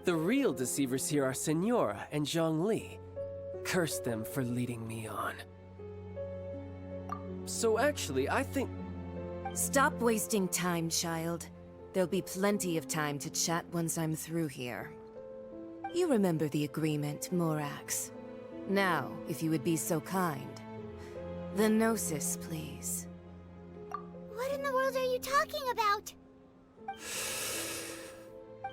[SPEAKER 7] the real deceivers here are Senora and Zhongli. Curse them for leading me on. So actually, I think...
[SPEAKER 18] Stop wasting time, child. There'll be plenty of time to chat once I'm through here. You remember the agreement, Morax. Now, if you would be so kind. The Gnosis, please.
[SPEAKER 1] What in the world are you talking about?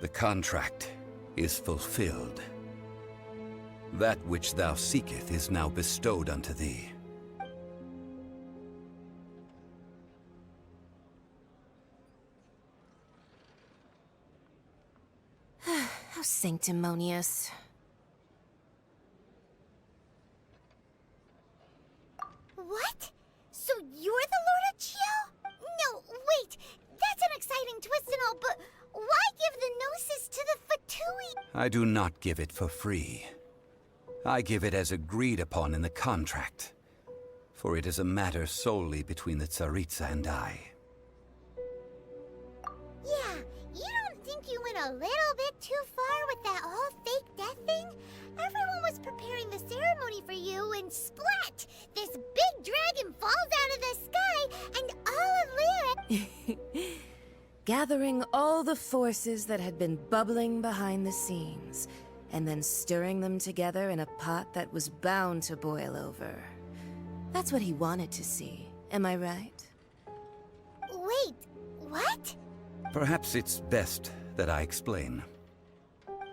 [SPEAKER 9] The contract is fulfilled. That which thou seeketh is now bestowed unto thee.
[SPEAKER 18] How sanctimonious.
[SPEAKER 1] What? So you're the Lord of Chio? No, wait. That's an exciting twist and all, but why give the Gnosis to the Fatui?
[SPEAKER 9] I do not give it for free. I give it as agreed upon in the contract, for it is a matter solely between the Tsaritsa and I.
[SPEAKER 1] Yeah, you don't think you win a a little bit too far with that whole fake death thing? Everyone was preparing the ceremony for you, and splat! This big dragon falls out of the sky, and all of Liyue...
[SPEAKER 18] Gathering all the forces that had been bubbling behind the scenes, and then stirring them together in a pot that was bound to boil over. That's what he wanted to see, am I right?
[SPEAKER 1] Wait, what?
[SPEAKER 9] Perhaps it's best that I explain.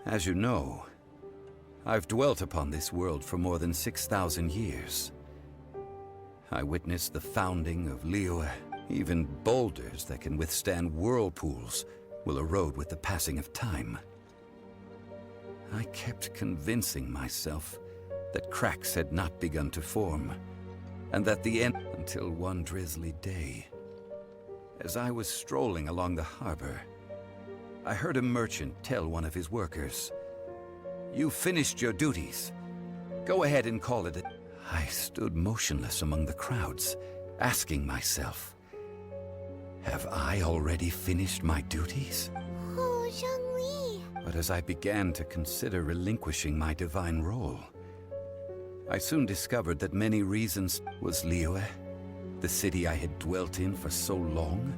[SPEAKER 9] As you know, I've dwelt upon this world for more than 6,000 years. I witnessed the founding of Liyue. Even boulders that can withstand whirlpools will erode with the passing of time. I kept convincing myself that cracks had not begun to form, and that the end... Until one drizzly day, as I was strolling along the harbor, I heard a merchant tell one of his workers, "You finished your duties. Go ahead and call it a..." I stood motionless among the crowds, asking myself, have I already finished my duties?
[SPEAKER 1] Oh, Zhongli.
[SPEAKER 9] But as I began to consider relinquishing my divine role, I soon discovered that many reasons was Liyue, the city I had dwelt in for so long,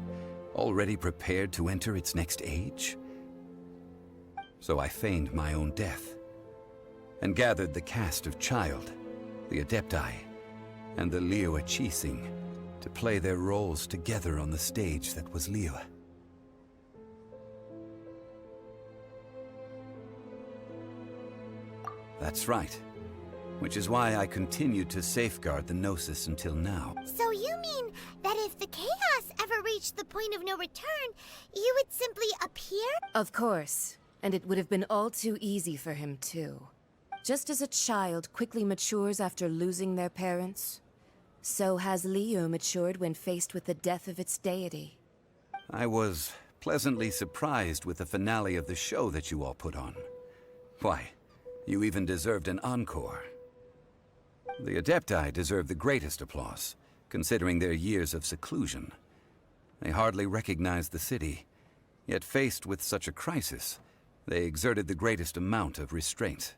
[SPEAKER 9] already prepared to enter its next age. So I feigned my own death, and gathered the cast of Child, the Adepti, and the Liyue Qixing to play their roles together on the stage that was Liyue. That's right. Which is why I continued to safeguard the Gnosis until now.
[SPEAKER 1] So you mean that if the chaos ever reached the point of no return, you would simply appear?
[SPEAKER 18] Of course. And it would have been all too easy for him, too. Just as a child quickly matures after losing their parents, so has Liyue matured when faced with the death of its deity.
[SPEAKER 9] I was pleasantly surprised with the finale of the show that you all put on. Why, you even deserved an encore. The Adepti deserve the greatest applause, considering their years of seclusion. They hardly recognized the city, yet faced with such a crisis, they exerted the greatest amount of restraint.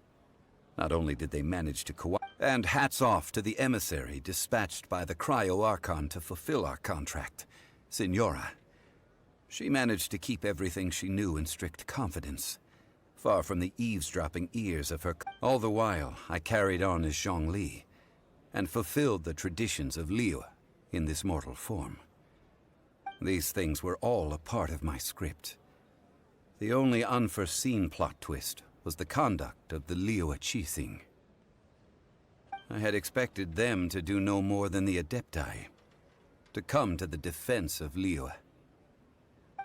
[SPEAKER 9] Not only did they manage to and hats off to the emissary dispatched by the Cryo-Archon to fulfill our contract, Signora. She managed to keep everything she knew in strict confidence, far from the eavesdropping ears of her. All the while, I carried on as Zhongli, and fulfilled the traditions of Liyue in this mortal form. These things were all a part of my script. The only unforeseen plot twist was the conduct of the Liyue Qixing. I had expected them to do no more than the Adepti, to come to the defense of Liyue.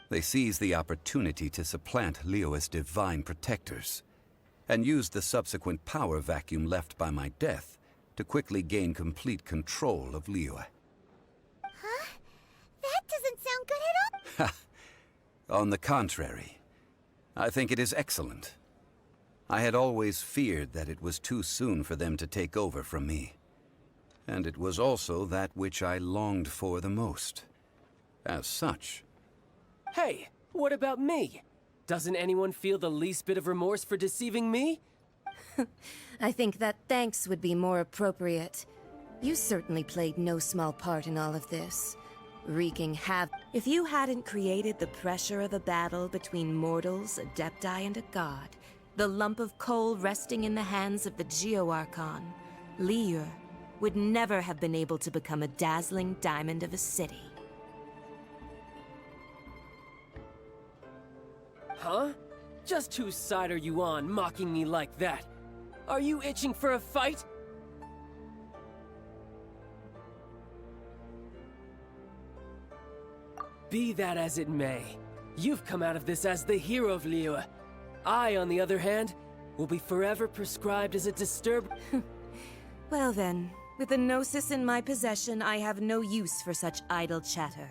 [SPEAKER 9] They seized the opportunity to supplant Liyue's divine protectors, and used the subsequent power vacuum left by my death to quickly gain complete control of Liyue.
[SPEAKER 1] Huh? That doesn't sound good at all.
[SPEAKER 9] On the contrary, I think it is excellent. I had always feared that it was too soon for them to take over from me. And it was also that which I longed for the most. As such...
[SPEAKER 7] Hey, what about me? Doesn't anyone feel the least bit of remorse for deceiving me?
[SPEAKER 18] I think that thanks would be more appropriate. You certainly played no small part in all of this. Wreaking havoc. If you hadn't created the pressure of a battle between mortals, Adepti, and a god, the lump of coal resting in the hands of the Geo-Archon, Liyue would never have been able to become a dazzling diamond of a city.
[SPEAKER 7] Huh? Just whose side are you on, mocking me like that? Are you itching for a fight? Be that as it may, you've come out of this as the hero of Liyue. I, on the other hand, will be forever prescribed as a disturbed...
[SPEAKER 18] Well then, with the Gnosis in my possession, I have no use for such idle chatter.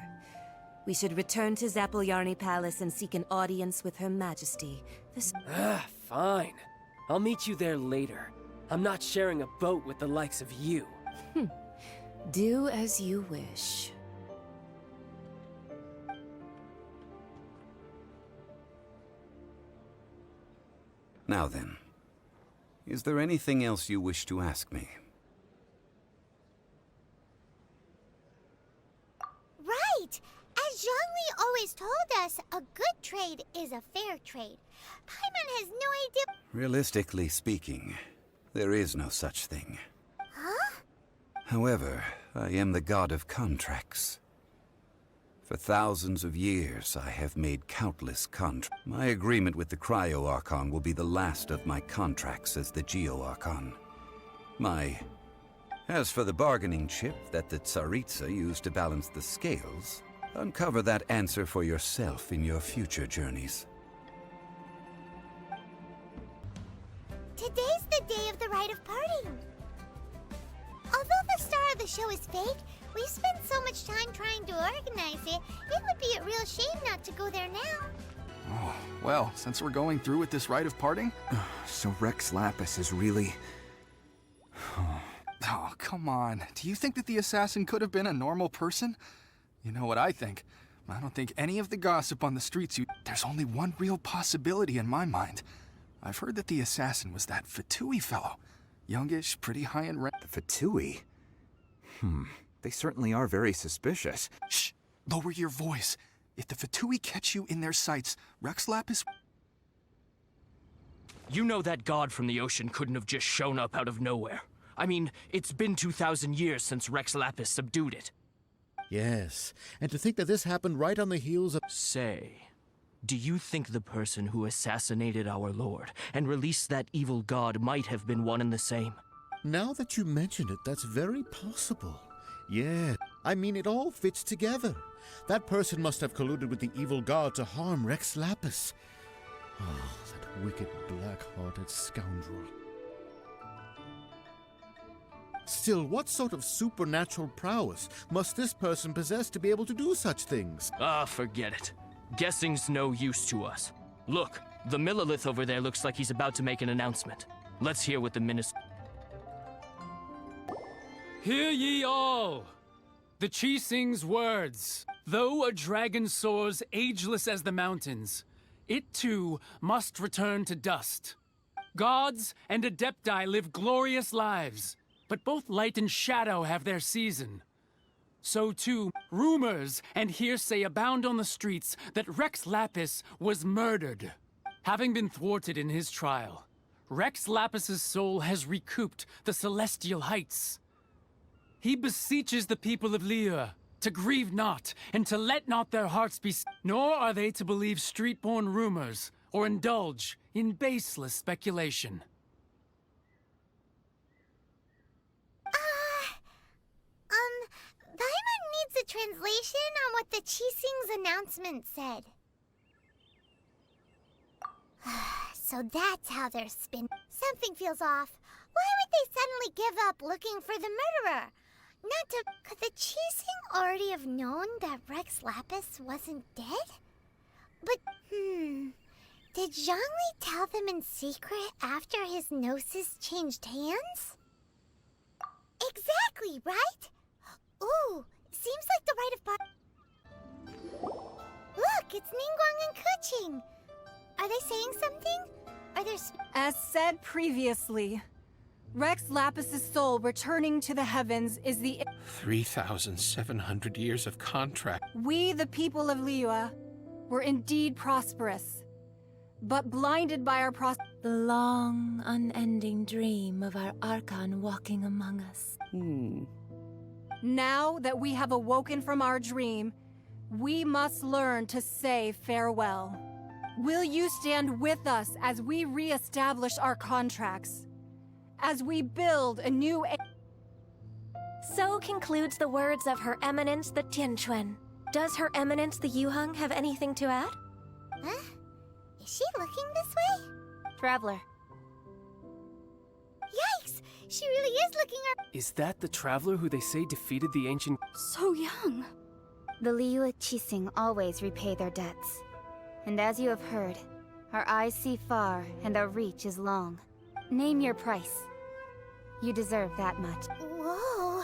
[SPEAKER 18] We should return to Zapoljarny Palace and seek an audience with Her Majesty.
[SPEAKER 7] Fine. I'll meet you there later. I'm not sharing a boat with the likes of you.
[SPEAKER 18] Do as you wish.
[SPEAKER 9] Now then, is there anything else you wish to ask me?
[SPEAKER 1] Right! As Zhongli always told us, a good trade is a fair trade. Paimon has no idea.
[SPEAKER 9] Realistically speaking, there is no such thing.
[SPEAKER 1] Huh?
[SPEAKER 9] However, I am the god of contracts. For thousands of years, I have made countless contracts. My agreement with the Cryo-Archon will be the last of my contracts as the Geo-Archon. As for the bargaining chip that the Tsaritsa used to balance the scales, uncover that answer for yourself in your future journeys.
[SPEAKER 1] Today's the day of the rite of parting. Although the star of the show is fake, we've spent so much time trying to organize it, it would be a real shame not to go there now.
[SPEAKER 19] Oh, well, since we're going through with this rite of parting... So Rex Lapis is really... Oh, come on. Do you think that the assassin could have been a normal person? You know what I think. I don't think any of the gossip on the streets There's only one real possibility in my mind. I've heard that the assassin was that Fatui fellow. Youngish, pretty high in rank.
[SPEAKER 20] The Fatui? They certainly are very suspicious.
[SPEAKER 19] Shh! Lower your voice. If the Fatui catch you in their sights, Rex Lapis...
[SPEAKER 3] You know that god from the ocean couldn't have just shown up out of nowhere. I mean, it's been 2,000 years since Rex Lapis subdued it.
[SPEAKER 21] Yes, and to think that this happened right on the heels of...
[SPEAKER 3] Say, do you think the person who assassinated our lord and released that evil god might have been one and the same?
[SPEAKER 21] Now that you mention it, that's very possible. Yeah, I mean, it all fits together. That person must have colluded with the evil god to harm Rex Lapis. Oh, that wicked, black-hearted scoundrel. Still, what sort of supernatural prowess must this person possess to be able to do such things?
[SPEAKER 3] Ah, forget it. Guessing's no use to us. Look, the Millilith over there looks like he's about to make an announcement. Let's hear what the minister...
[SPEAKER 13] Hear ye all! The Qixing's words. Though a dragon soars ageless as the mountains, it too must return to dust. Gods and Adepti live glorious lives, but both light and shadow have their season. So too, rumors and hearsay abound on the streets that Rex Lapis was murdered. Having been thwarted in his trial, Rex Lapis's soul has recouped the celestial heights. He beseeches the people of Liyue to grieve not and to let not their hearts be... Nor are they to believe street-born rumors or indulge in baseless speculation.
[SPEAKER 1] Paimon needs a translation on what the Qixing's announcement said. So that's how they're Something feels off. Why would they suddenly give up looking for the murderer? Could the Qixing already have known that Rex Lapis wasn't dead? But, did Zhongli tell them in secret after his gnosis changed hands? Exactly, right? Ooh, seems like the rite of part... Look, it's Ningguang and Keqing. Are they saying something? Are there...
[SPEAKER 8] As said previously, Rex Lapis's soul returning to the heavens is the...
[SPEAKER 22] 3,700 years of contract.
[SPEAKER 8] We, the people of Liyue, were indeed prosperous, but blinded by our
[SPEAKER 10] The long, unending dream of our Archon walking among us.
[SPEAKER 8] Now that we have awoken from our dream, we must learn to say farewell. Will you stand with us as we re-establish our contracts? As we build a new...
[SPEAKER 10] So concludes the words of Her Eminence the Tianquan. Does Her Eminence the Yuheng have anything to add?
[SPEAKER 1] Huh? Is she looking this way?
[SPEAKER 4] Traveler.
[SPEAKER 1] Yikes! She really is looking
[SPEAKER 7] Is that the traveler who they say defeated the ancient...
[SPEAKER 4] So young. The Liyue Qixing always repay their debts. And as you have heard, our eyes see far and our reach is long. Name your price. You deserve that much.
[SPEAKER 1] Whoa.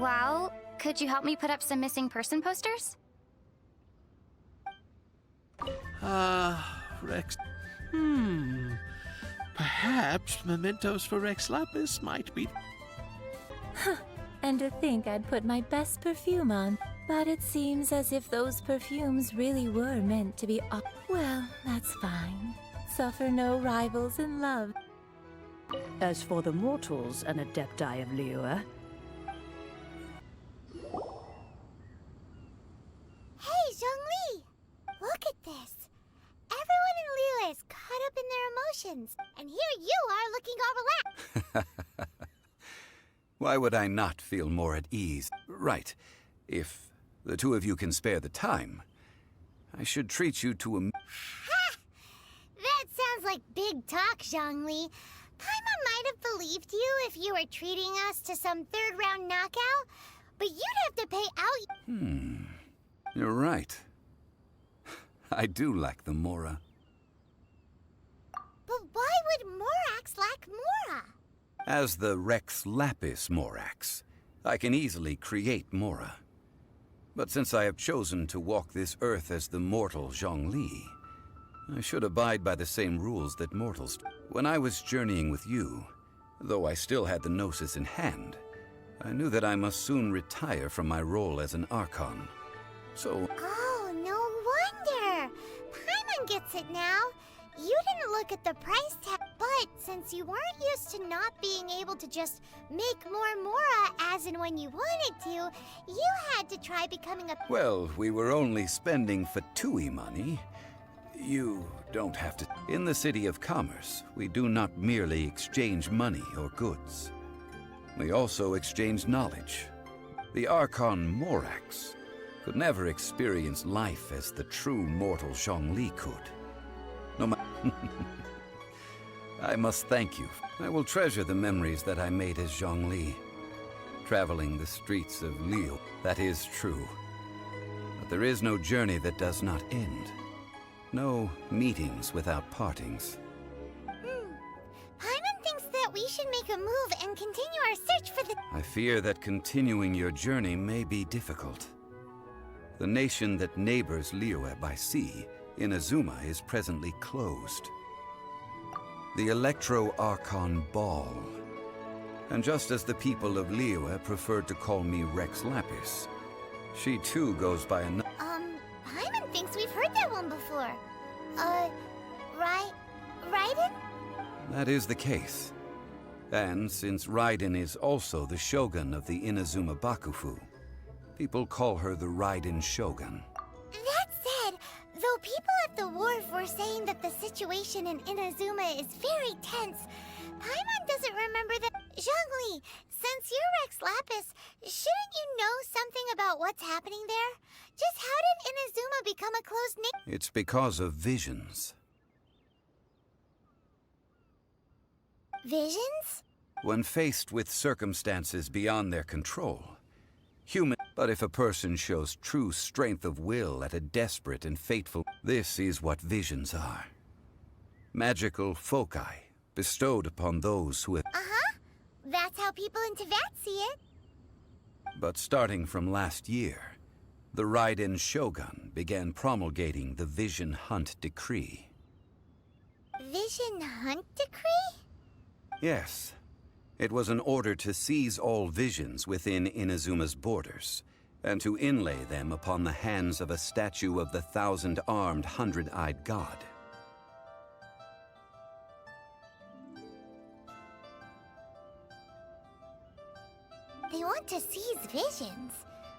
[SPEAKER 4] Well, could you help me put up some missing person posters?
[SPEAKER 22] Rex... Perhaps mementos for Rex Lapis might be...
[SPEAKER 5] And to think I'd put my best perfume on, but it seems as if those perfumes really were meant to be... Well, that's fine. Suffer no rivals in love.
[SPEAKER 16] As for the mortals and adepti of Liyue...
[SPEAKER 1] Hey, Zhongli! Look at this. Everyone in Liyue is caught up in their emotions, and here you are looking all relaxed.
[SPEAKER 9] Why would I not feel more at ease? Right. If the two of you can spare the time, I should treat you to a...
[SPEAKER 1] Ha! That sounds like big talk, Zhongli. Paimon might have believed you if you were treating us to some third-round knockout, but you'd have to pay out...
[SPEAKER 9] You're right. I do lack the Mora.
[SPEAKER 1] But why would Morax lack Mora?
[SPEAKER 9] As the Rex Lapis Morax, I can easily create Mora. But since I have chosen to walk this earth as the mortal Zhongli, I should abide by the same rules that mortals do. When I was journeying with you, though I still had the Gnosis in hand, I knew that I must soon retire from my role as an Archon. So...
[SPEAKER 1] Oh, no wonder! Paimon gets it now. You didn't look at the price tag, but since you weren't used to not being able to just make more Mora as and when you wanted to, you had to try becoming a...
[SPEAKER 9] Well, we were only spending Fatui money. You don't have to... In the City of Commerce, we do not merely exchange money or goods. We also exchange knowledge. The Archon Morax could never experience life as the true mortal Zhongli could. No matter... I must thank you. I will treasure the memories that I made as Zhongli, traveling the streets of Liyue. That is true. But there is no journey that does not end. No meetings without partings.
[SPEAKER 1] Paimon thinks that we should make a move and continue our search for the...
[SPEAKER 9] I fear that continuing your journey may be difficult. The nation that neighbors Liyue by sea, Inazuma, is presently closed. The Electro-Archon Ball. And just as the people of Liyue preferred to call me Rex Lapis, she too goes by a...
[SPEAKER 1] Paimon thinks we've heard that one before. Raiden?
[SPEAKER 9] That is the case. And since Raiden is also the Shogun of the Inazuma Bakufu, people call her the Raiden Shogun.
[SPEAKER 1] That said, though people at the wharf were saying that the situation in Inazuma is very tense, Paimon doesn't remember that... Zhongli, since you're Rex Lapis, shouldn't you know something about what's happening there? Just how did Inazuma become a closed nation?
[SPEAKER 9] It's because of visions.
[SPEAKER 1] Visions?
[SPEAKER 9] When faced with circumstances beyond their control, but if a person shows true strength of will at a desperate and fateful... This is what visions are. Magical foci bestowed upon those who have...
[SPEAKER 1] That's how people in Teyvat see it.
[SPEAKER 9] But starting from last year, the Raiden Shogun began promulgating the Vision Hunt Decree.
[SPEAKER 1] Vision Hunt Decree?
[SPEAKER 9] Yes. It was an order to seize all visions within Inazuma's borders, and to inlay them upon the hands of a statue of the 1,000-armed, 100-eyed god.
[SPEAKER 1] They want to seize visions.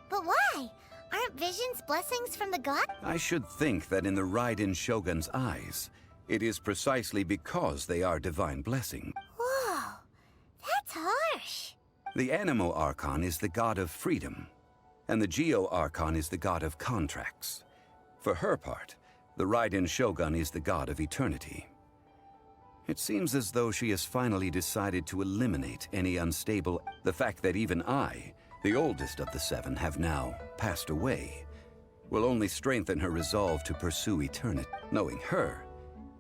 [SPEAKER 1] But why? Aren't visions blessings from the god?
[SPEAKER 9] I should think that in the Raiden Shogun's eyes, it is precisely because they are divine blessing.
[SPEAKER 1] Whoa, that's harsh.
[SPEAKER 9] The Animo Archon is the god of freedom, and the Geo Archon is the god of contracts. For her part, the Raiden Shogun is the god of eternity. It seems as though she has finally decided to eliminate any unstable... The fact that even I, the oldest of the seven, have now passed away, will only strengthen her resolve to pursue eternity. Knowing her,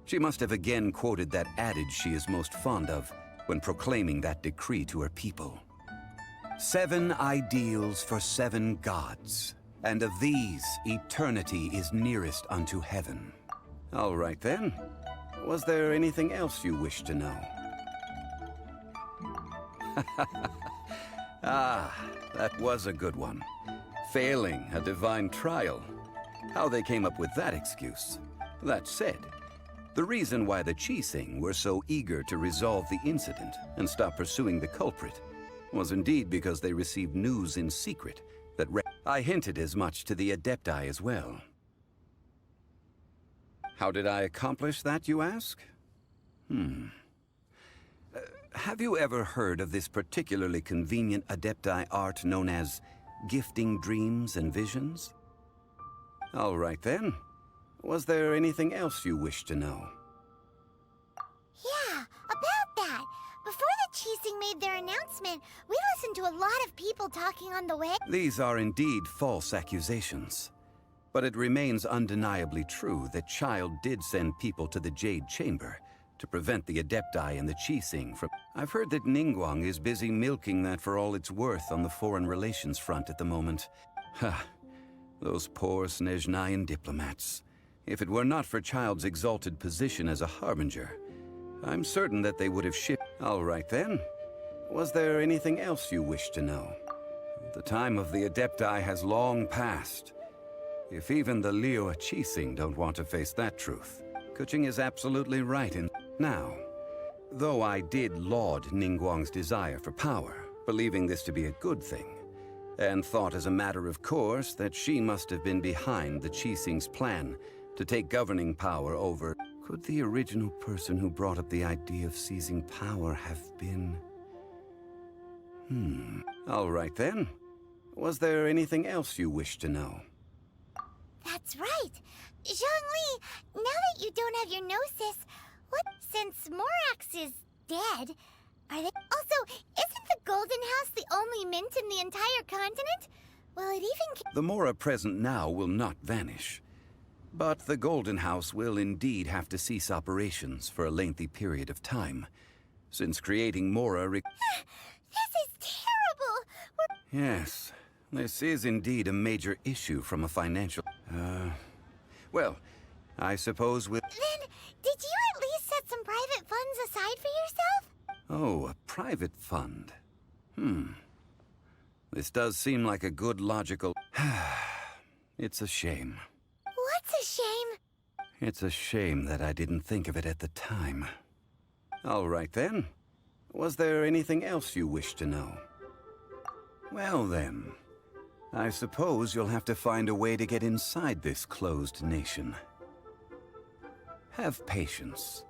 [SPEAKER 9] she must have again quoted that adage she is most fond of when proclaiming that decree to her people. 7 ideals for 7 gods, and of these, eternity is nearest unto heaven. All right then. Was there anything else you wish to know? Ah, that was a good one. Failing a divine trial. How they came up with that excuse. That said, the reason why the Qixing were so eager to resolve the incident and stop pursuing the culprit was indeed because they received news in secret that I hinted as much to the Adepti as well. How did I accomplish that, you ask? Have you ever heard of this particularly convenient Adepti art known as gifting dreams and visions? All right then. Was there anything else you wish to know?
[SPEAKER 1] Yeah, about that. Before the Qixing made their announcement, we listened to a lot of people talking on the way.
[SPEAKER 9] These are indeed false accusations. But it remains undeniably true that Child did send people to the Jade Chamber to prevent the Adepti and the Qixing from... I've heard that Ningguang is busy milking that for all it's worth on the foreign relations front at the moment. Ha! Those poor Snezhnayan diplomats. If it were not for Child's exalted position as a harbinger, I'm certain that they would have shipped... All right then. Was there anything else you wish to know? The time of the Adepti has long passed. If even the Liyue Qixing don't want to face that truth, Keqing is absolutely right in... Now, though I did laud Ningguang's desire for power, believing this to be a good thing, and thought as a matter of course that she must have been behind the Qixing's plan to take governing power over... Could the original person who brought up the idea of seizing power have been... All right then. Was there anything else you wish to know?
[SPEAKER 1] That's right. Zhongli, now that you don't have your gnosis, what... Since Morax is dead, are they... Also, isn't the Golden House the only mint in the entire continent? Will it even...
[SPEAKER 9] The Mora present now will not vanish. But the Golden House will indeed have to cease operations for a lengthy period of time, since creating Mora
[SPEAKER 1] This is terrible!
[SPEAKER 9] Yes, this is indeed a major issue from a financial... Well, I suppose we'll...
[SPEAKER 1] Then, did you at least set some private funds aside for yourself?
[SPEAKER 9] Oh, a private fund. This does seem like a good logical... It's a shame.
[SPEAKER 1] What's a shame?
[SPEAKER 9] It's a shame that I didn't think of it at the time. All right then. Was there anything else you wish to know? Well then, I suppose you'll have to find a way to get inside this closed nation. Have patience.